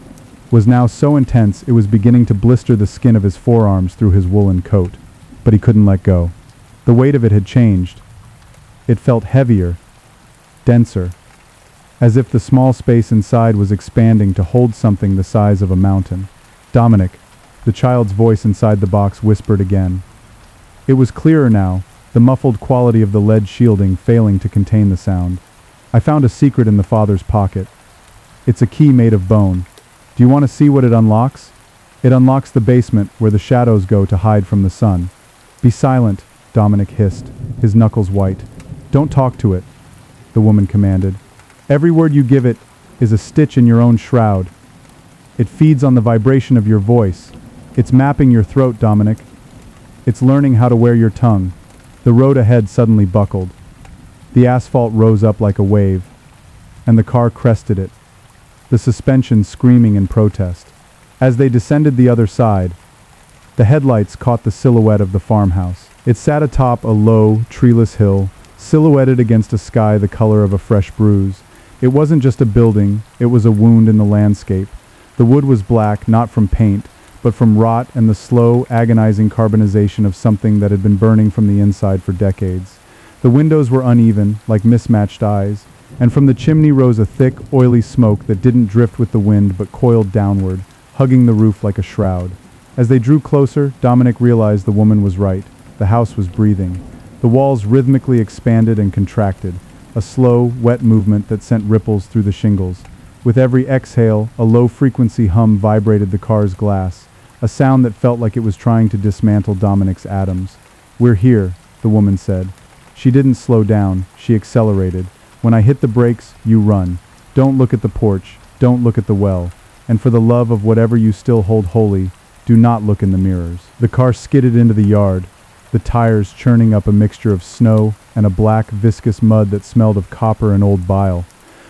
was now so intense it was beginning to blister the skin of his forearms through his woolen coat. But he couldn't let go. The weight of it had changed. It felt heavier, denser, as if the small space inside was expanding to hold something the size of a mountain. "Dominic," the child's voice inside the box whispered again. It was clearer now, the muffled quality of the lead shielding failing to contain the sound. "I found a secret in the Father's pocket. It's a key made of bone. Do you want to see what it unlocks? It unlocks the basement where the shadows go to hide from the sun." "Be silent," Dominic hissed, his knuckles white. "Don't talk to it," the woman commanded. "Every word you give it is a stitch in your own shroud. It feeds on the vibration of your voice. It's mapping your throat, Dominic. It's learning how to wear your tongue." The road ahead suddenly buckled. The asphalt rose up like a wave, and the car crested it, the suspension screaming in protest. As they descended the other side, the headlights caught the silhouette of the farmhouse. It sat atop a low, treeless hill, silhouetted against a sky the color of a fresh bruise. It wasn't just a building, it was a wound in the landscape. The wood was black, not from paint, but from rot and the slow, agonizing carbonization of something that had been burning from the inside for decades. The windows were uneven, like mismatched eyes, and from the chimney rose a thick, oily smoke that didn't drift with the wind but coiled downward, hugging the roof like a shroud. As they drew closer, Dominic realized the woman was right. The house was breathing. The walls rhythmically expanded and contracted, a slow, wet movement that sent ripples through the shingles. With every exhale, a low-frequency hum vibrated the car's glass, a sound that felt like it was trying to dismantle Dominic's atoms. "We're here," the woman said. She didn't slow down, she accelerated. "When I hit the brakes, you run. Don't look at the porch, don't look at the well, and for the love of whatever you still hold holy, do not look in the mirrors." The car skidded into the yard, the tires churning up a mixture of snow and a black, viscous mud that smelled of copper and old bile.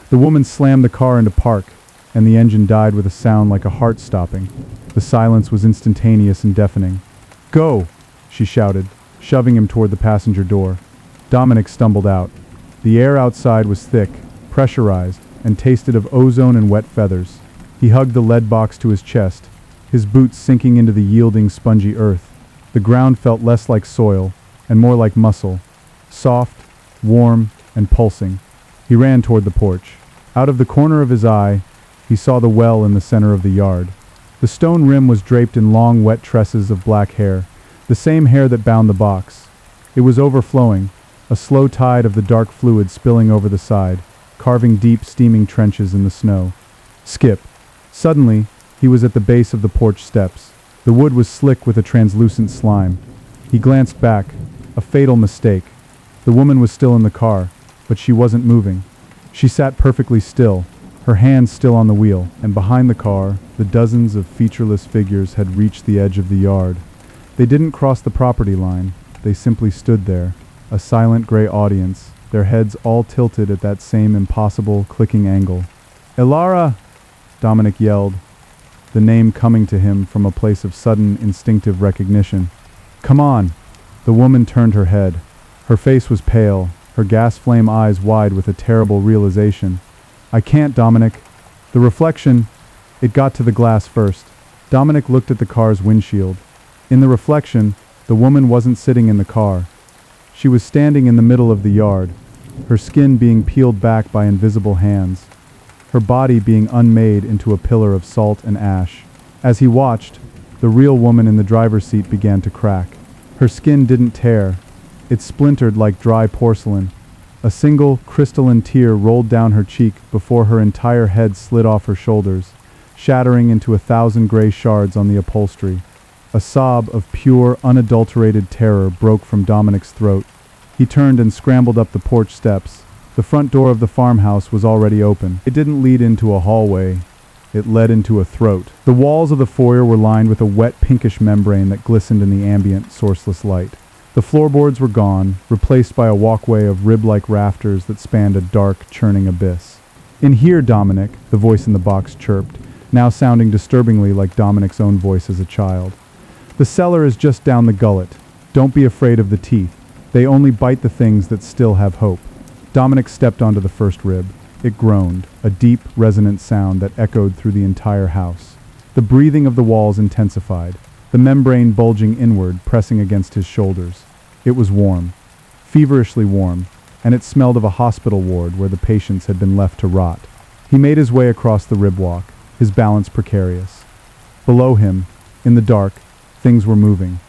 The woman slammed the car into park, and the engine died with a sound like a heart stopping. The silence was instantaneous and deafening. "Go!" she shouted, shoving him toward the passenger door. Dominic stumbled out. The air outside was thick, pressurized, and tasted of ozone and wet feathers. He hugged the lead box to his chest, his boots sinking into the yielding, spongy earth. The ground felt less like soil and more like muscle, soft, warm, and pulsing. He ran toward the porch. Out of the corner of his eye, he saw the well in the center of the yard. The stone rim was draped in long, wet tresses of black hair, the same hair that bound the box. It was overflowing, a slow tide of the dark fluid spilling over the side, carving deep, steaming trenches in the snow. Skip. Suddenly, he was at the base of the porch steps. The wood was slick with a translucent slime. He glanced back. A fatal mistake. The woman was still in the car, but she wasn't moving. She sat perfectly still, her hands still on the wheel, and behind the car, the dozens of featureless figures had reached the edge of the yard. They didn't cross the property line. They simply stood there, a silent gray audience, their heads all tilted at that same impossible, clicking angle. "Elara!" Dominic yelled, the name coming to him from a place of sudden, instinctive recognition. "Come on!" The woman turned her head. Her face was pale, her gas flame eyes wide with a terrible realization. "I can't, Dominic." The reflection, it got to the glass first. Dominic looked at the car's windshield. In the reflection, the woman wasn't sitting in the car. She was standing in the middle of the yard, her skin being peeled back by invisible hands, her body being unmade into a pillar of salt and ash. As he watched, the real woman in the driver's seat began to crack. Her skin didn't tear. It splintered like dry porcelain. A single, crystalline tear rolled down her cheek before her entire head slid off her shoulders, shattering into 1,000 gray shards on the upholstery. A sob of pure, unadulterated terror broke from Dominic's throat. He turned and scrambled up the porch steps. The front door of the farmhouse was already open. It didn't lead into a hallway. It led into a throat. The walls of the foyer were lined with a wet pinkish membrane that glistened in the ambient, sourceless light. The floorboards were gone, replaced by a walkway of rib-like rafters that spanned a dark, churning abyss. "In here, Dominic," the voice in the box chirped, now sounding disturbingly like Dominic's own voice as a child. "The cellar is just down the gullet. Don't be afraid of the teeth. They only bite the things that still have hope." Dominic stepped onto the first rib. It groaned, a deep, resonant sound that echoed through the entire house. The breathing of the walls intensified, the membrane bulging inward, pressing against his shoulders. It was warm, feverishly warm, and it smelled of a hospital ward where the patients had been left to rot. He made his way across the rib walk, his balance precarious. Below him, in the dark, things were moving.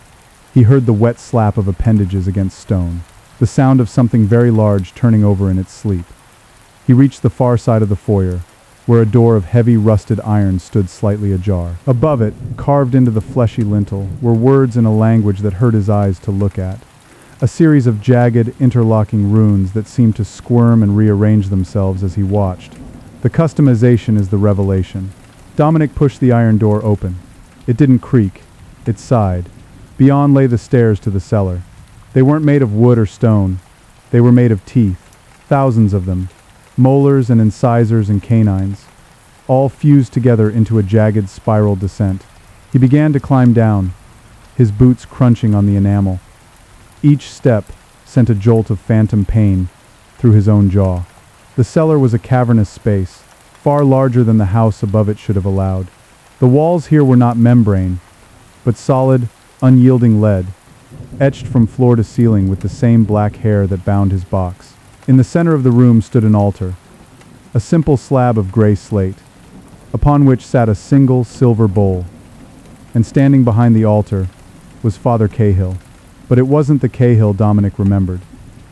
He heard the wet slap of appendages against stone, the sound of something very large turning over in its sleep. He reached the far side of the foyer, where a door of heavy rusted iron stood slightly ajar. Above it, carved into the fleshy lintel, were words in a language that hurt his eyes to look at. A series of jagged, interlocking runes that seemed to squirm and rearrange themselves as he watched. The customization is the revelation. Dominic pushed the iron door open. It didn't creak. It sighed. Beyond lay the stairs to the cellar. They weren't made of wood or stone. They were made of teeth, thousands of them, molars and incisors and canines, all fused together into a jagged spiral descent. He began to climb down, his boots crunching on the enamel. Each step sent a jolt of phantom pain through his own jaw. The cellar was a cavernous space, far larger than the house above it should have allowed. The walls here were not membrane, but solid, unyielding lead, etched from floor to ceiling with the same black hair that bound his box. In the center of the room stood an altar, a simple slab of gray slate, upon which sat a single silver bowl. And standing behind the altar was Father Cahill. But it wasn't the Cahill Dominic remembered.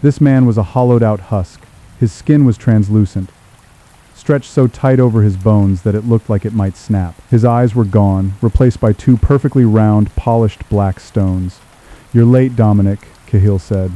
This man was a hollowed-out husk. His skin was translucent, stretched so tight over his bones that it looked like it might snap. His eyes were gone, replaced by two perfectly round, polished black stones. "You're late, Dominic," Cahill said.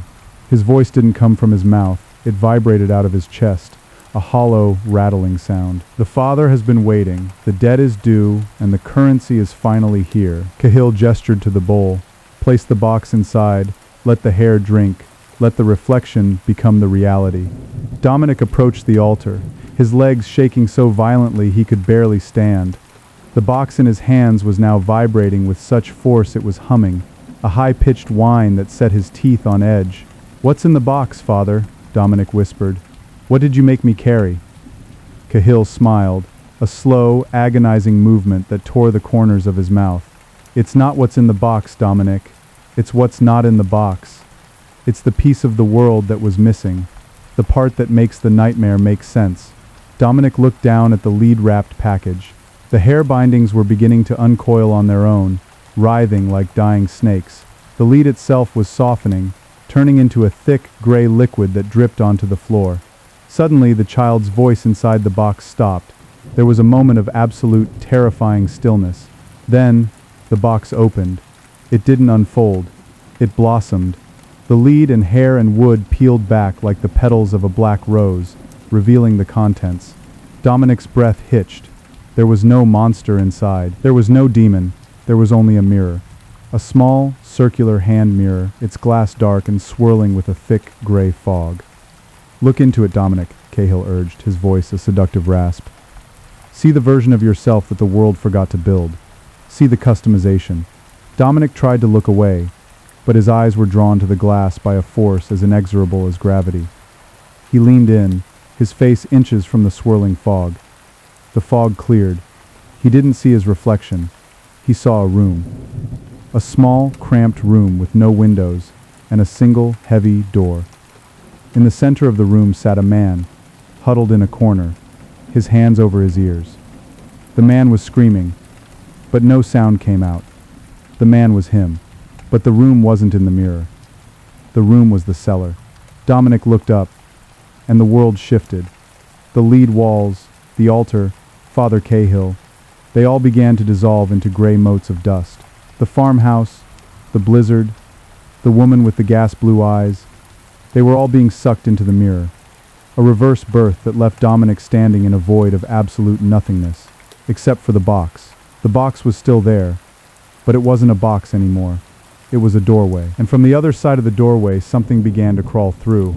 His voice didn't come from his mouth. It vibrated out of his chest, a hollow, rattling sound. "The Father has been waiting. The debt is due, and the currency is finally here." Cahill gestured to the bowl. "Place the box inside. Let the hair drink. Let the reflection become the reality." Dominic approached the altar, his legs shaking so violently he could barely stand. The box in his hands was now vibrating with such force it was humming, a high-pitched whine that set his teeth on edge. "What's in the box, Father?" Dominic whispered. "What did you make me carry?" Cahill smiled, a slow, agonizing movement that tore the corners of his mouth. "It's not what's in the box, Dominic. It's what's not in the box. It's the piece of the world that was missing, the part that makes the nightmare make sense." Dominic looked down at the lead-wrapped package. The hair bindings were beginning to uncoil on their own, writhing like dying snakes. The lead itself was softening, turning into a thick, gray liquid that dripped onto the floor. Suddenly, the child's voice inside the box stopped. There was a moment of absolute, terrifying stillness. Then, the box opened. It didn't unfold. It blossomed. The lead and hair and wood peeled back like the petals of a black rose, revealing the contents. Dominic's breath hitched. There was no monster inside. There was no demon. There was only a mirror. A small, circular hand mirror, its glass dark and swirling with a thick, gray fog. "Look into it, Dominic," Cahill urged, his voice a seductive rasp. "See the version of yourself that the world forgot to build. See the customization." Dominic tried to look away, but his eyes were drawn to the glass by a force as inexorable as gravity. He leaned in, his face inches from the swirling fog. The fog cleared. He didn't see his reflection. He saw a room. A small, cramped room with no windows and a single, heavy door. In the center of the room sat a man, huddled in a corner, his hands over his ears. The man was screaming, but no sound came out. The man was him, but the room wasn't in the mirror. The room was the cellar. Dominic looked up, and the world shifted. The lead walls, the altar, Father Cahill, they all began to dissolve into gray motes of dust. The farmhouse, the blizzard, the woman with the gas-blue eyes, they were all being sucked into the mirror. A reverse birth that left Dominic standing in a void of absolute nothingness, except for the box. The box was still there, but it wasn't a box anymore. It was a doorway. And from the other side of the doorway, something began to crawl through.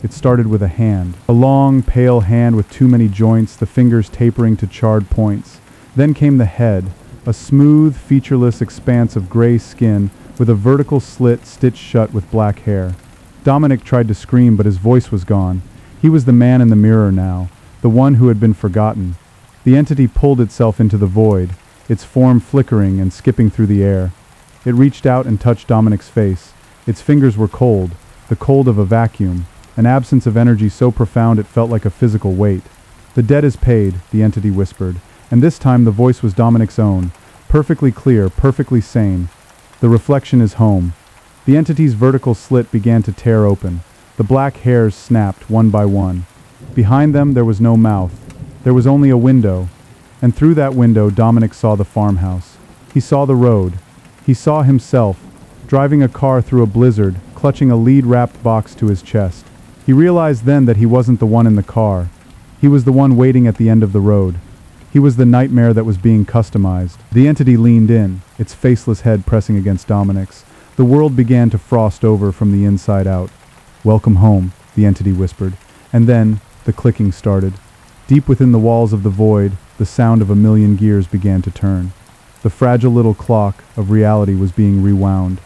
It started with a hand. A long, pale hand with too many joints, the fingers tapering to charred points. Then came the head, a smooth, featureless expanse of gray skin with a vertical slit stitched shut with black hair. Dominic tried to scream, but his voice was gone. He was the man in the mirror now, the one who had been forgotten. The entity pulled itself into the void, its form flickering and skipping through the air. It reached out and touched Dominic's face. Its fingers were cold, the cold of a vacuum, an absence of energy so profound it felt like a physical weight. "The debt is paid," the entity whispered, and this time the voice was Dominic's own, perfectly clear, perfectly sane. "The reflection is home." The entity's vertical slit began to tear open. The black hairs snapped one by one. Behind them there was no mouth. There was only a window, and through that window Dominic saw the farmhouse. He saw the road. He saw himself, driving a car through a blizzard, clutching a lead-wrapped box to his chest. He realized then that he wasn't the one in the car. He was the one waiting at the end of the road. He was the nightmare that was being customized. The entity leaned in, its faceless head pressing against Dominic's. The world began to frost over from the inside out. "Welcome home," the entity whispered. And then, the clicking started. Deep within the walls of the void, the sound of a million gears began to turn. The fragile little clock of reality was being rewound,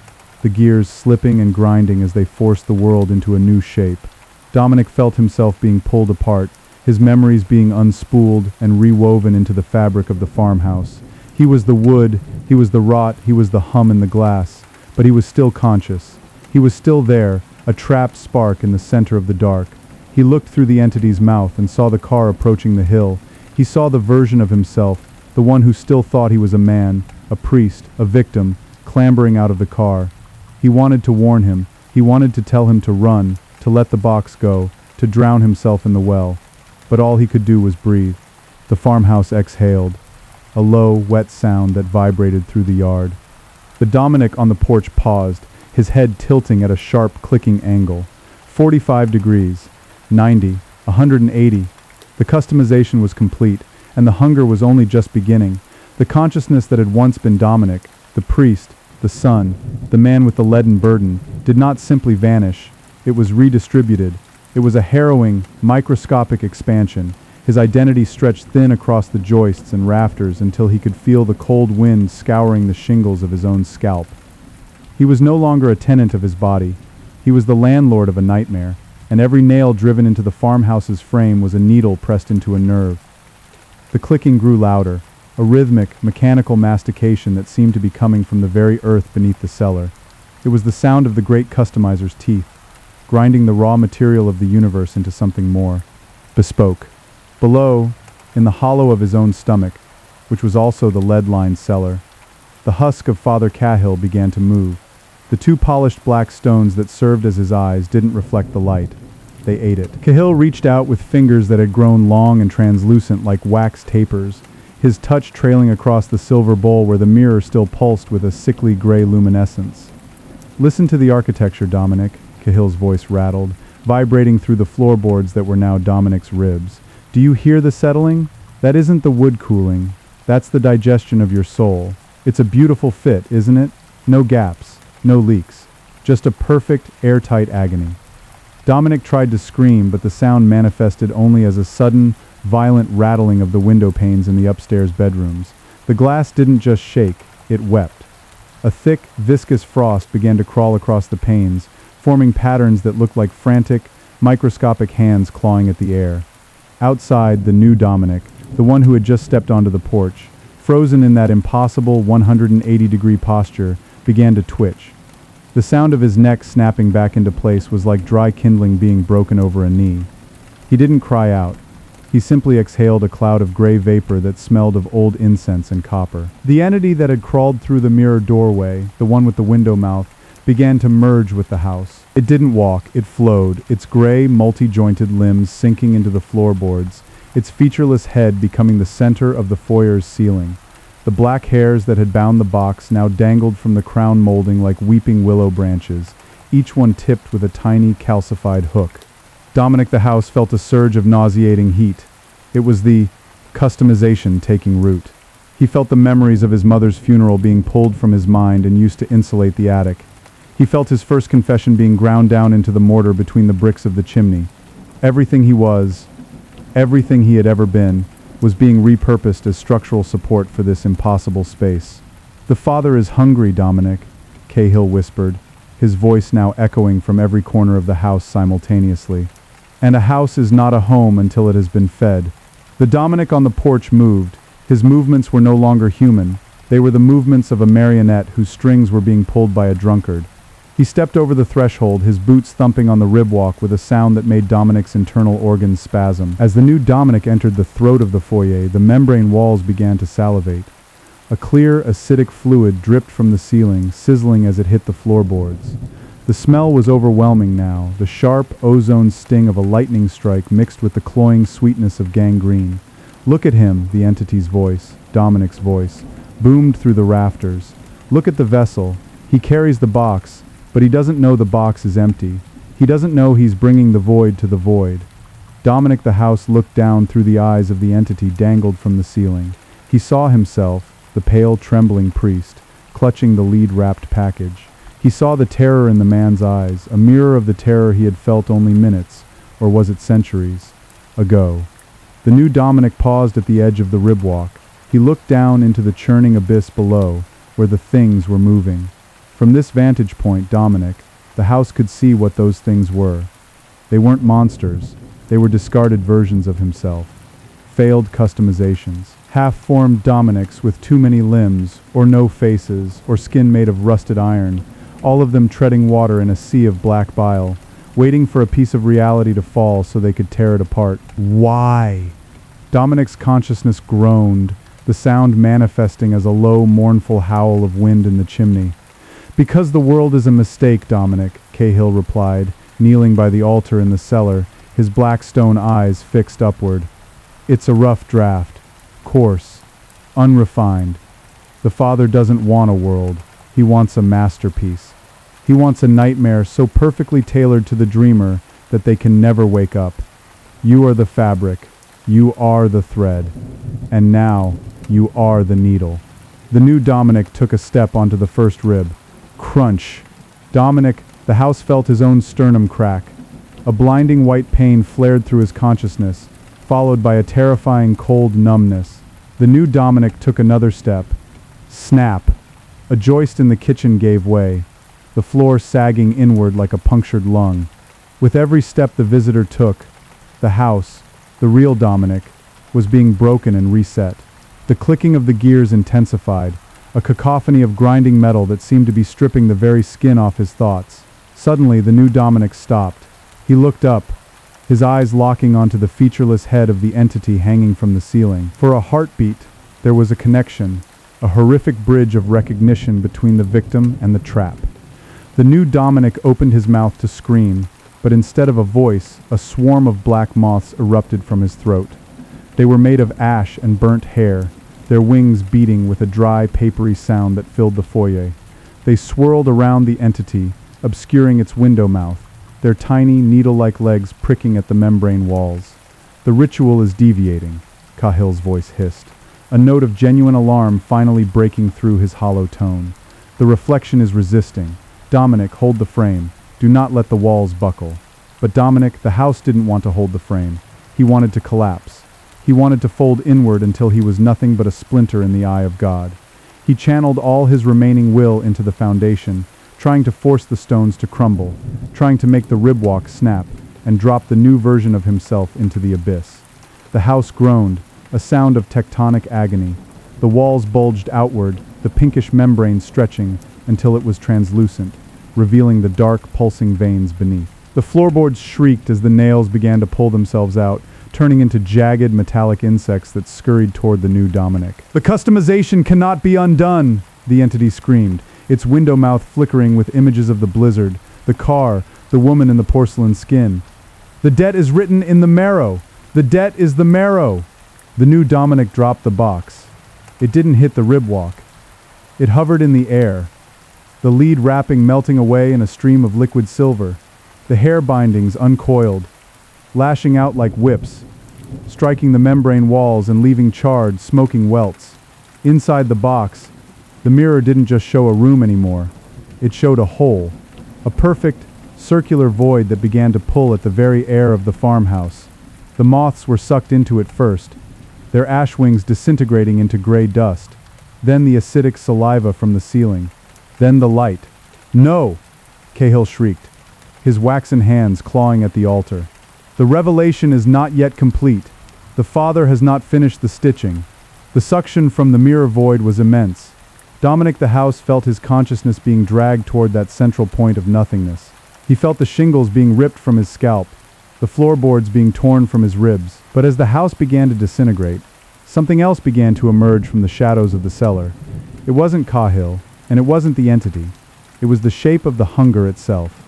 the gears slipping and grinding as they forced the world into a new shape. Dominic felt himself being pulled apart, his memories being unspooled and rewoven into the fabric of the farmhouse. He was the wood, he was the rot, he was the hum in the glass, but he was still conscious. He was still there, a trapped spark in the center of the dark. He looked through the entity's mouth and saw the car approaching the hill. He saw the version of himself, the one who still thought he was a man, a priest, a victim, clambering out of the car. He wanted to warn him. He wanted to tell him to run, to let the box go, to drown himself in the well. But all he could do was breathe. The farmhouse exhaled, a low, wet sound that vibrated through the yard. The Dominic on the porch paused, his head tilting at a sharp, clicking angle. 45 degrees, 90, 180. The customization was complete, and the hunger was only just beginning. The consciousness that had once been Dominic, the priest, the son, the man with the leaden burden, did not simply vanish. It was redistributed. It was a harrowing, microscopic expansion. His identity stretched thin across the joists and rafters until he could feel the cold wind scouring the shingles of his own scalp. He was no longer a tenant of his body. He was the landlord of a nightmare, and every nail driven into the farmhouse's frame was a needle pressed into a nerve. The clicking grew louder, a rhythmic, mechanical mastication that seemed to be coming from the very earth beneath the cellar. It was the sound of the great customizer's teeth, grinding the raw material of the universe into something more bespoke. Below, in the hollow of his own stomach, which was also the lead-lined cellar, the husk of Father Cahill began to move. The two polished black stones that served as his eyes didn't reflect the light. They ate it. Cahill reached out with fingers that had grown long and translucent like wax tapers, his touch trailing across the silver bowl where the mirror still pulsed with a sickly gray luminescence. "Listen to the architecture, Dominic," Cahill's voice rattled, vibrating through the floorboards that were now Dominic's ribs. "Do you hear the settling? That isn't the wood cooling. That's the digestion of your soul. It's a beautiful fit, isn't it? No gaps, no leaks. Just a perfect, airtight agony." Dominic tried to scream, but the sound manifested only as a sudden, violent rattling of the window panes in the upstairs bedrooms. The glass didn't just shake, it wept. A thick, viscous frost began to crawl across the panes, forming patterns that looked like frantic, microscopic hands clawing at the air. Outside, the new Dominic, the one who had just stepped onto the porch, frozen in that impossible 180-degree posture, began to twitch. The sound of his neck snapping back into place was like dry kindling being broken over a knee. He didn't cry out. He simply exhaled a cloud of gray vapor that smelled of old incense and copper. The entity that had crawled through the mirror doorway, the one with the window mouth, began to merge with the house. It didn't walk, it flowed, its gray, multi-jointed limbs sinking into the floorboards, its featureless head becoming the center of the foyer's ceiling. The black hairs that had bound the box now dangled from the crown molding like weeping willow branches, each one tipped with a tiny calcified hook. Dominic the House felt a surge of nauseating heat. It was the customization taking root. He felt the memories of his mother's funeral being pulled from his mind and used to insulate the attic. He felt his first confession being ground down into the mortar between the bricks of the chimney. Everything he was, everything he had ever been, was being repurposed as structural support for this impossible space. "The father is hungry, Dominic," Cahill whispered, his voice now echoing from every corner of the house simultaneously. "And a house is not a home until it has been fed." The Dominic on the porch moved. His movements were no longer human. They were the movements of a marionette whose strings were being pulled by a drunkard. He stepped over the threshold, his boots thumping on the ribwalk with a sound that made Dominic's internal organs spasm. As the new Dominic entered the throat of the foyer, the membrane walls began to salivate. A clear, acidic fluid dripped from the ceiling, sizzling as it hit the floorboards. The smell was overwhelming now, the sharp, ozone sting of a lightning strike mixed with the cloying sweetness of gangrene. "Look at him," the entity's voice, Dominic's voice, boomed through the rafters. "Look at the vessel. He carries the box. But he doesn't know the box is empty. He doesn't know he's bringing the void to the void." Dominic the House looked down through the eyes of the entity dangled from the ceiling. He saw himself, the pale, trembling priest, clutching the lead-wrapped package. He saw the terror in the man's eyes, a mirror of the terror he had felt only minutes, or was it centuries, ago. The new Dominic paused at the edge of the ribwalk. He looked down into the churning abyss below, where the things were moving. From this vantage point, Dominic, the house could see what those things were. They weren't monsters. They were discarded versions of himself. Failed customizations. Half-formed Dominics with too many limbs, or no faces, or skin made of rusted iron, all of them treading water in a sea of black bile, waiting for a piece of reality to fall so they could tear it apart. Why? Dominic's consciousness groaned, the sound manifesting as a low, mournful howl of wind in the chimney. "Because the world is a mistake, Dominic," Cahill replied, kneeling by the altar in the cellar, his black stone eyes fixed upward. "It's a rough draft. Coarse. Unrefined. The father doesn't want a world. He wants a masterpiece. He wants a nightmare so perfectly tailored to the dreamer that they can never wake up. You are the fabric. You are the thread. And now, you are the needle." The new Dominic took a step onto the first rib. Crunch. Dominic, the house felt his own sternum crack. A blinding white pain flared through his consciousness, followed by a terrifying cold numbness. The new Dominic took another step. Snap. A joist in the kitchen gave way, the floor sagging inward like a punctured lung. With every step the visitor took, the house, the real Dominic, was being broken and reset. The clicking of the gears intensified, a cacophony of grinding metal that seemed to be stripping the very skin off his thoughts. Suddenly, the new Dominic stopped. He looked up, his eyes locking onto the featureless head of the entity hanging from the ceiling. For a heartbeat, there was a connection, a horrific bridge of recognition between the victim and the trap. The new Dominic opened his mouth to scream, but instead of a voice, a swarm of black moths erupted from his throat. They were made of ash and burnt hair, their wings beating with a dry, papery sound that filled the foyer. They swirled around the entity, obscuring its window mouth, their tiny, needle-like legs pricking at the membrane walls. "The ritual is deviating," Cahill's voice hissed, a note of genuine alarm finally breaking through his hollow tone. "The reflection is resisting. Dominic, hold the frame. Do not let the walls buckle." But Dominic, the house didn't want to hold the frame. He wanted to collapse. He wanted to fold inward until he was nothing but a splinter in the eye of God. He channeled all his remaining will into the foundation, trying to force the stones to crumble, trying to make the ribwalk snap, and drop the new version of himself into the abyss. The house groaned, a sound of tectonic agony. The walls bulged outward, the pinkish membrane stretching until it was translucent, revealing the dark, pulsing veins beneath. The floorboards shrieked as the nails began to pull themselves out, turning into jagged, metallic insects that scurried toward the new Dominic. "The customization cannot be undone!" the entity screamed, its window mouth flickering with images of the blizzard, the car, the woman in the porcelain skin. "The debt is written in the marrow! The debt is the marrow!" The new Dominic dropped the box. It didn't hit the ribwalk. It hovered in the air, the lead wrapping melting away in a stream of liquid silver, the hair bindings uncoiled, lashing out like whips, striking the membrane walls and leaving charred, smoking welts. Inside the box, the mirror didn't just show a room anymore. It showed a hole, a perfect, circular void that began to pull at the very air of the farmhouse. The moths were sucked into it first, their ash wings disintegrating into gray dust, then the acidic saliva from the ceiling, then the light. "No!" Cahill shrieked, his waxen hands clawing at the altar. "The revelation is not yet complete. The Father has not finished the stitching." The suction from the mirror void was immense. Dominic the house felt his consciousness being dragged toward that central point of nothingness. He felt the shingles being ripped from his scalp, the floorboards being torn from his ribs. But as the house began to disintegrate, something else began to emerge from the shadows of the cellar. It wasn't Cahill, and it wasn't the entity. It was the shape of the hunger itself.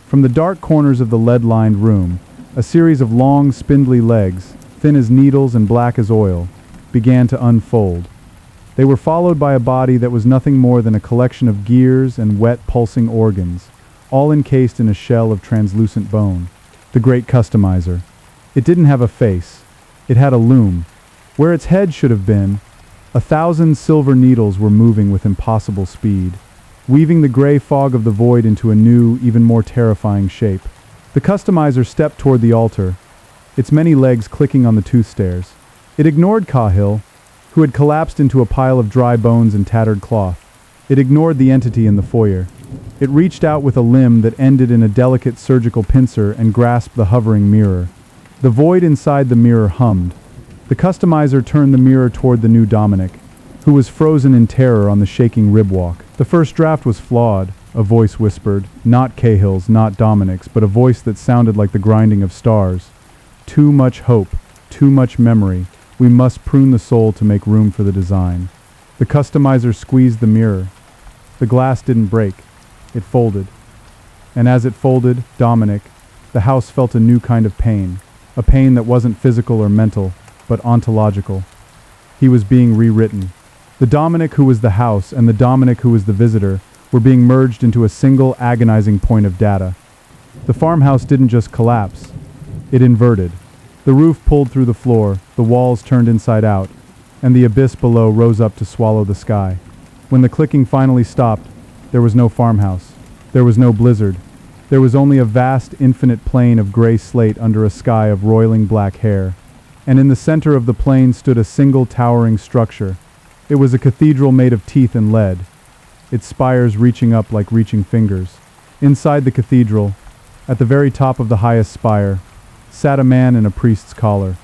From the dark corners of the lead-lined room, a series of long, spindly legs, thin as needles and black as oil, began to unfold. They were followed by a body that was nothing more than a collection of gears and wet, pulsing organs, all encased in a shell of translucent bone. The great customizer. It didn't have a face. It had a loom. Where its head should have been, 1,000 silver needles were moving with impossible speed, weaving the gray fog of the void into a new, even more terrifying shape. The customizer stepped toward the altar, its many legs clicking on the tooth stairs. It ignored Cahill, who had collapsed into a pile of dry bones and tattered cloth. It ignored the entity in the foyer. It reached out with a limb that ended in a delicate surgical pincer and grasped the hovering mirror. The void inside the mirror hummed. The customizer turned the mirror toward the new Dominic, who was frozen in terror on the shaking ribwalk. "The first draft was flawed," a voice whispered, not Cahill's, not Dominic's, but a voice that sounded like the grinding of stars. "Too much hope, too much memory. We must prune the soul to make room for the design." The customizer squeezed the mirror. The glass didn't break. It folded. And as it folded, Dominic, the house felt a new kind of pain, a pain that wasn't physical or mental, but ontological. He was being rewritten. The Dominic who was the house and the Dominic who was the visitor were being merged into a single agonizing point of data. The farmhouse didn't just collapse. It inverted. The roof pulled through the floor, the walls turned inside out, and the abyss below rose up to swallow the sky. When the clicking finally stopped, there was no farmhouse. There was no blizzard. There was only a vast, infinite plain of gray slate under a sky of roiling black hair. And in the center of the plain stood a single towering structure. It was a cathedral made of teeth and lead, its spires reaching up like reaching fingers. Inside the cathedral, at the very top of the highest spire, sat a man in a priest's collar.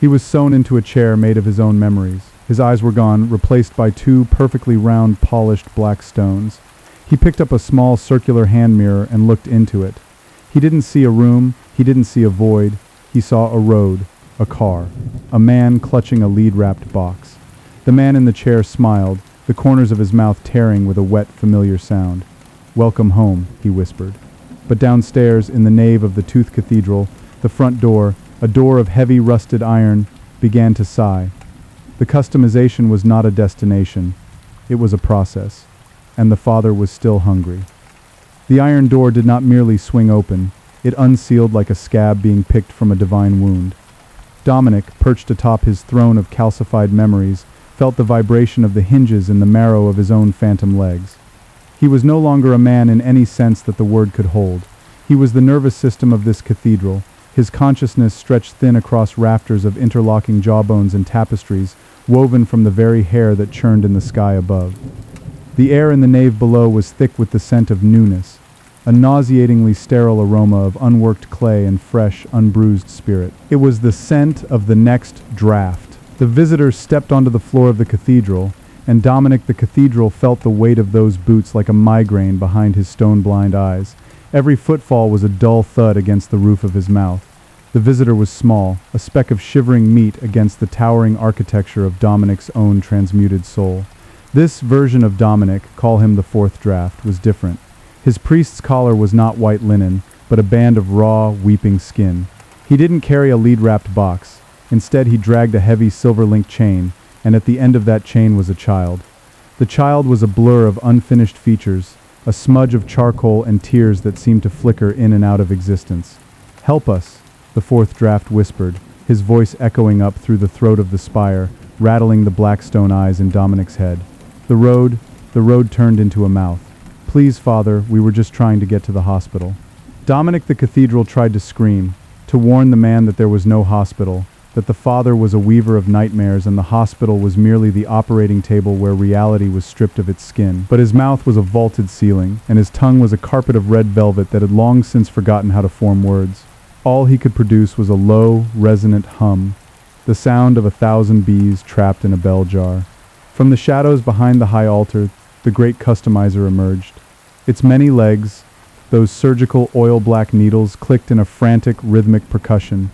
He was sewn into a chair made of his own memories. His eyes were gone, replaced by two perfectly round, polished black stones. He picked up a small circular hand mirror and looked into it. He didn't see a room, he didn't see a void. He saw a road, a car, a man clutching a lead-wrapped box. The man in the chair smiled, the corners of his mouth tearing with a wet, familiar sound. "Welcome home," he whispered. But downstairs, in the nave of the Tooth Cathedral, the front door, a door of heavy rusted iron, began to sigh. The customization was not a destination. It was a process. And the father was still hungry. The iron door did not merely swing open. It unsealed like a scab being picked from a divine wound. Dominic, perched atop his throne of calcified memories, felt the vibration of the hinges in the marrow of his own phantom legs. He was no longer a man in any sense that the word could hold. He was the nervous system of this cathedral, his consciousness stretched thin across rafters of interlocking jawbones and tapestries, woven from the very hair that churned in the sky above. The air in the nave below was thick with the scent of newness, a nauseatingly sterile aroma of unworked clay and fresh, unbruised spirit. It was the scent of the next draft. The visitors stepped onto the floor of the cathedral, and Dominic the cathedral felt the weight of those boots like a migraine behind his stone-blind eyes. Every footfall was a dull thud against the roof of his mouth. The visitor was small, a speck of shivering meat against the towering architecture of Dominic's own transmuted soul. This version of Dominic, call him the fourth draft, was different. His priest's collar was not white linen, but a band of raw, weeping skin. He didn't carry a lead-wrapped box. Instead, he dragged a heavy silver-linked chain, and at the end of that chain was a child. The child was a blur of unfinished features, a smudge of charcoal and tears that seemed to flicker in and out of existence. "Help us," the fourth draft whispered, his voice echoing up through the throat of the spire, rattling the black stone eyes in Dominic's head. The road turned into a mouth. "Please, Father, we were just trying to get to the hospital." Dominic the cathedral tried to scream, to warn the man that there was no hospital, that the father was a weaver of nightmares and the hospital was merely the operating table where reality was stripped of its skin. But his mouth was a vaulted ceiling, and his tongue was a carpet of red velvet that had long since forgotten how to form words. All he could produce was a low, resonant hum, the sound of 1,000 bees trapped in a bell jar. From the shadows behind the high altar, the great customizer emerged. Its many legs, those surgical oil-black needles, clicked in a frantic, rhythmic percussion.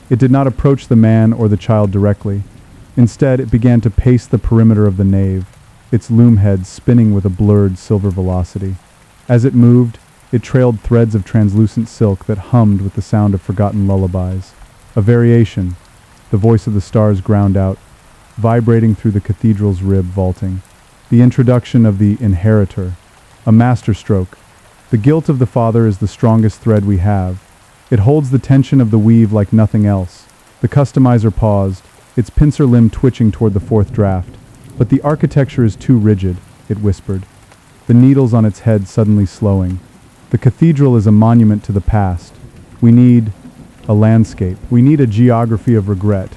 It did not approach the man or the child directly. Instead, it began to pace the perimeter of the nave, its loom head spinning with a blurred silver velocity. As it moved, it trailed threads of translucent silk that hummed with the sound of forgotten lullabies. A variation, the voice of the stars ground out, vibrating through the cathedral's rib vaulting. The introduction of the inheritor, a masterstroke. The guilt of the father is the strongest thread we have. It holds the tension of the weave like nothing else. The customizer paused, its pincer limb twitching toward the fourth draft. "But the architecture is too rigid," it whispered, the needles on its head suddenly slowing. "The cathedral is a monument to the past. We need a landscape. We need a geography of regret."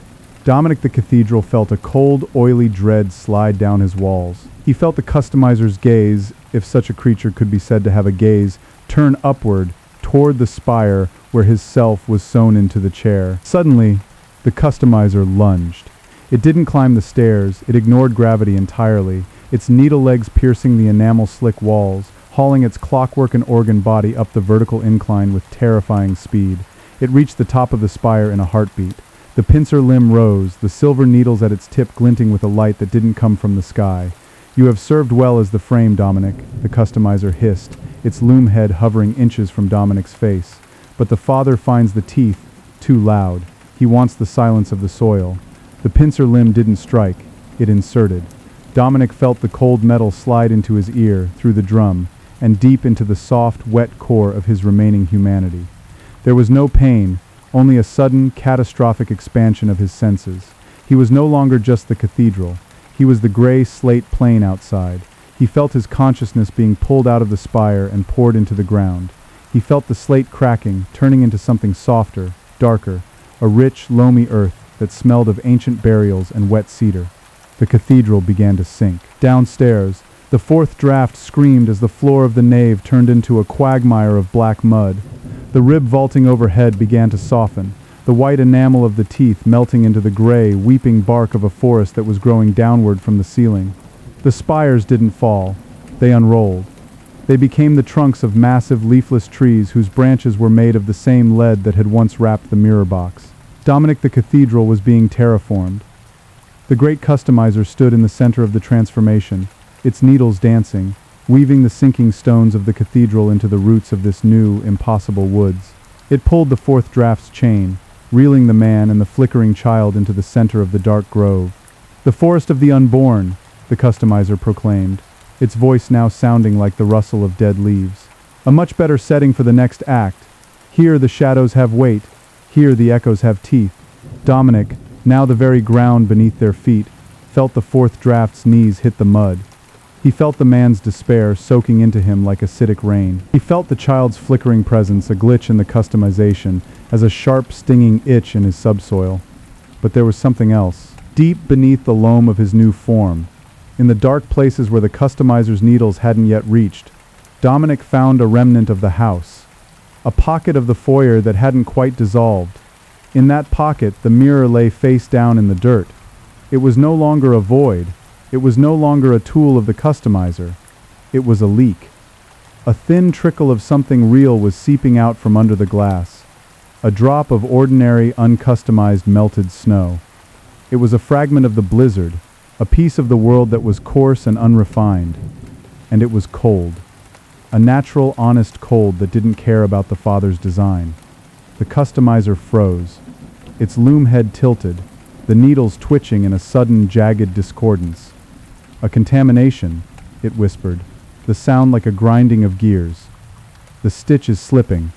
Dominic the cathedral felt a cold, oily dread slide down his walls. He felt the customizer's gaze, if such a creature could be said to have a gaze, turn upward, toward the spire where his self was sewn into the chair. Suddenly, the customizer lunged. It didn't climb the stairs, it ignored gravity entirely, its needle legs piercing the enamel-slick walls, hauling its clockwork and organ body up the vertical incline with terrifying speed. It reached the top of the spire in a heartbeat. The pincer limb rose, the silver needles at its tip glinting with a light that didn't come from the sky. "You have served well as the frame, Dominic," the customizer hissed, its loom head hovering inches from Dominic's face. But the father finds the teeth too loud. He wants the silence of the soil. The pincer limb didn't strike, it inserted. Dominic felt the cold metal slide into his ear, through the drum, and deep into the soft, wet core of his remaining humanity. There was no pain, only a sudden, catastrophic expansion of his senses. He was no longer just the cathedral. He was the gray slate plain outside. He felt his consciousness being pulled out of the spire and poured into the ground. He felt the slate cracking, turning into something softer, darker, a rich, loamy earth that smelled of ancient burials and wet cedar. The cathedral began to sink. Downstairs, the fourth draft screamed as the floor of the nave turned into a quagmire of black mud. The rib vaulting overhead began to soften, the white enamel of the teeth melting into the gray, weeping bark of a forest that was growing downward from the ceiling. The spires didn't fall. They unrolled. They became the trunks of massive leafless trees whose branches were made of the same lead that had once wrapped the mirror box. Dominic the cathedral was being terraformed. The great customizer stood in the center of the transformation, its needles dancing, weaving the sinking stones of the cathedral into the roots of this new, impossible woods. It pulled the fourth draft's chain, reeling the man and the flickering child into the center of the dark grove. "The forest of the unborn," the customizer proclaimed, its voice now sounding like the rustle of dead leaves. "A much better setting for the next act. Here the shadows have weight. Here the echoes have teeth." Dominic, now the very ground beneath their feet, felt the fourth draft's knees hit the mud. He felt the man's despair soaking into him like acidic rain. He felt the child's flickering presence, a glitch in the customization, as a sharp, stinging itch in his subsoil. But there was something else. Deep beneath the loam of his new form, in the dark places where the customizer's needles hadn't yet reached, Dominic found a remnant of the house. A pocket of the foyer that hadn't quite dissolved. In that pocket, the mirror lay face down in the dirt. It was no longer a void. It was no longer a tool of the customizer. It was a leak. A thin trickle of something real was seeping out from under the glass. A drop of ordinary, uncustomized melted snow. It was a fragment of the blizzard, a piece of the world that was coarse and unrefined. And it was cold. A natural, honest cold that didn't care about the father's design. The customizer froze. Its loom head tilted, the needles twitching in a sudden, jagged discordance. "A contamination," it whispered, the sound like a grinding of gears. "The stitch is slipping."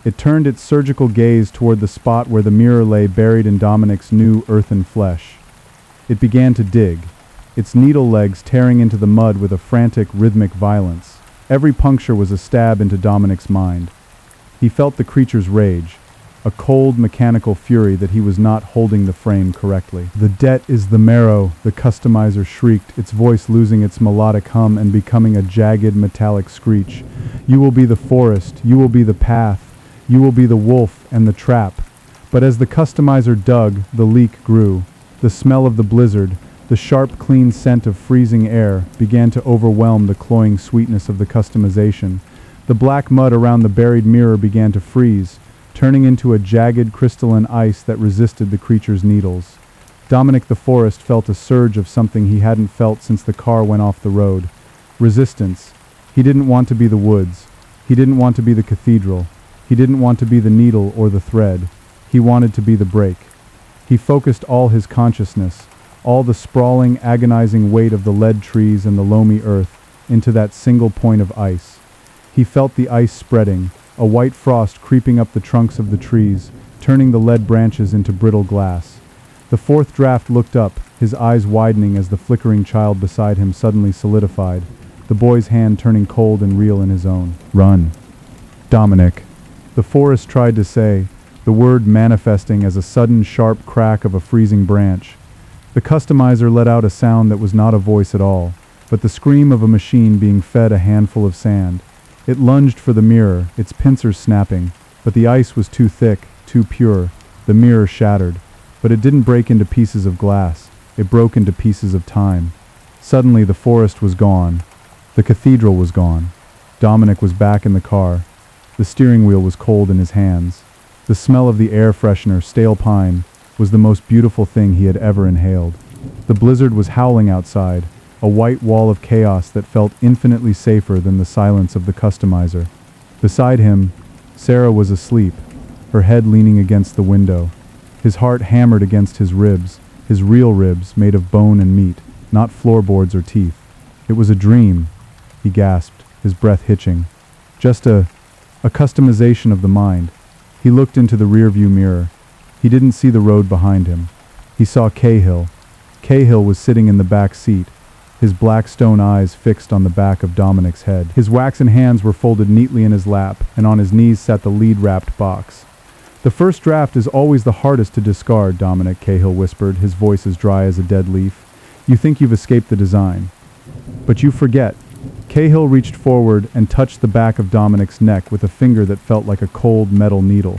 It turned its surgical gaze toward the spot where the mirror lay buried in Dominic's new earthen flesh. It began to dig, its needle legs tearing into the mud with a frantic, rhythmic violence. Every puncture was a stab into Dominic's mind. He felt the creature's rage, a cold, mechanical fury that he was not holding the frame correctly. "The debt is the marrow," the customizer shrieked, its voice losing its melodic hum and becoming a jagged, metallic screech. "You will be the forest, you will be the path, you will be the wolf and the trap." But as the customizer dug, the leak grew. The smell of the blizzard, the sharp, clean scent of freezing air, began to overwhelm the cloying sweetness of the customization. The black mud around the buried mirror began to freeze, turning into a jagged, crystalline ice that resisted the creature's needles. Dominic the Forest felt a surge of something he hadn't felt since the car went off the road. Resistance. He didn't want to be the woods. He didn't want to be the cathedral. He didn't want to be the needle or the thread. He wanted to be the break. He focused all his consciousness, all the sprawling, agonizing weight of the lead trees and the loamy earth, into that single point of ice. He felt the ice spreading, a white frost creeping up the trunks of the trees, turning the lead branches into brittle glass. The fourth draft looked up, his eyes widening as the flickering child beside him suddenly solidified, the boy's hand turning cold and real in his own. "Run." "Dominic." The forest tried to say, the word manifesting as a sudden sharp crack of a freezing branch. The customizer let out a sound that was not a voice at all, but the scream of a machine being fed a handful of sand. It lunged for the mirror, its pincers snapping, but the ice was too thick, too pure. The mirror shattered, but it didn't break into pieces of glass. It broke into pieces of time. Suddenly the forest was gone. The cathedral was gone. Dominic was back in the car. The steering wheel was cold in his hands. The smell of the air freshener, stale pine, was the most beautiful thing he had ever inhaled. The blizzard was howling outside, a white wall of chaos that felt infinitely safer than the silence of the customizer. Beside him, Sarah was asleep, her head leaning against the window. His heart hammered against his ribs, his real ribs made of bone and meat, not floorboards or teeth. "It was a dream," he gasped, his breath hitching. "Just a customization of the mind." He looked into the rearview mirror. He didn't see the road behind him. He saw Cahill. Cahill was sitting in the back seat, his black stone eyes fixed on the back of Dominic's head. His waxen hands were folded neatly in his lap, and on his knees sat the lead-wrapped box. "The first draft is always the hardest to discard," Dominic, Cahill whispered, his voice as dry as a dead leaf. "You think you've escaped the design. But you forget." Cahill reached forward and touched the back of Dominic's neck with a finger that felt like a cold metal needle.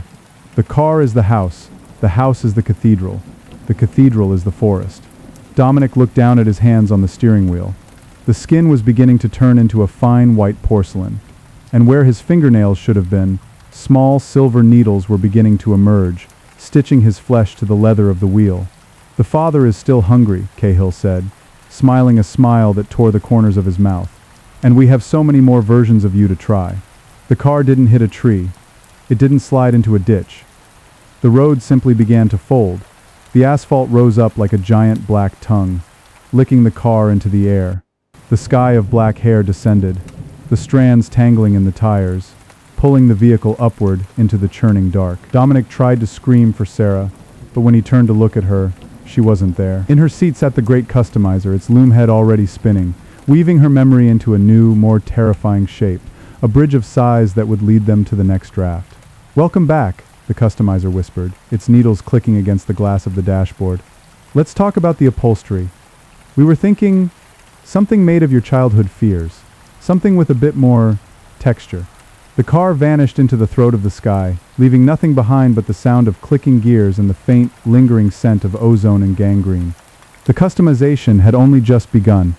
"The car is the house is the cathedral is the forest." Dominic looked down at his hands on the steering wheel. The skin was beginning to turn into a fine white porcelain, and where his fingernails should have been, small silver needles were beginning to emerge, stitching his flesh to the leather of the wheel. "The father is still hungry," Cahill said, smiling a smile that tore the corners of his mouth. And we have so many more versions of you to try. The car didn't hit a tree. It didn't slide into a ditch. The road simply began to fold. The asphalt rose up like a giant black tongue, licking the car into the air. The sky of black hair descended, the strands tangling in the tires, pulling the vehicle upward into the churning dark. Dominic tried to scream for Sarah, but when he turned to look at her, she wasn't there. In her seat sat the great customizer, its loom head already spinning, weaving her memory into a new, more terrifying shape, a bridge of sighs that would lead them to the next draft. "Welcome back," the customizer whispered, its needles clicking against the glass of the dashboard. "Let's talk about the upholstery. We were thinking something made of your childhood fears, something with a bit more texture." The car vanished into the throat of the sky, leaving nothing behind but the sound of clicking gears and the faint, lingering scent of ozone and gangrene. The customization had only just begun.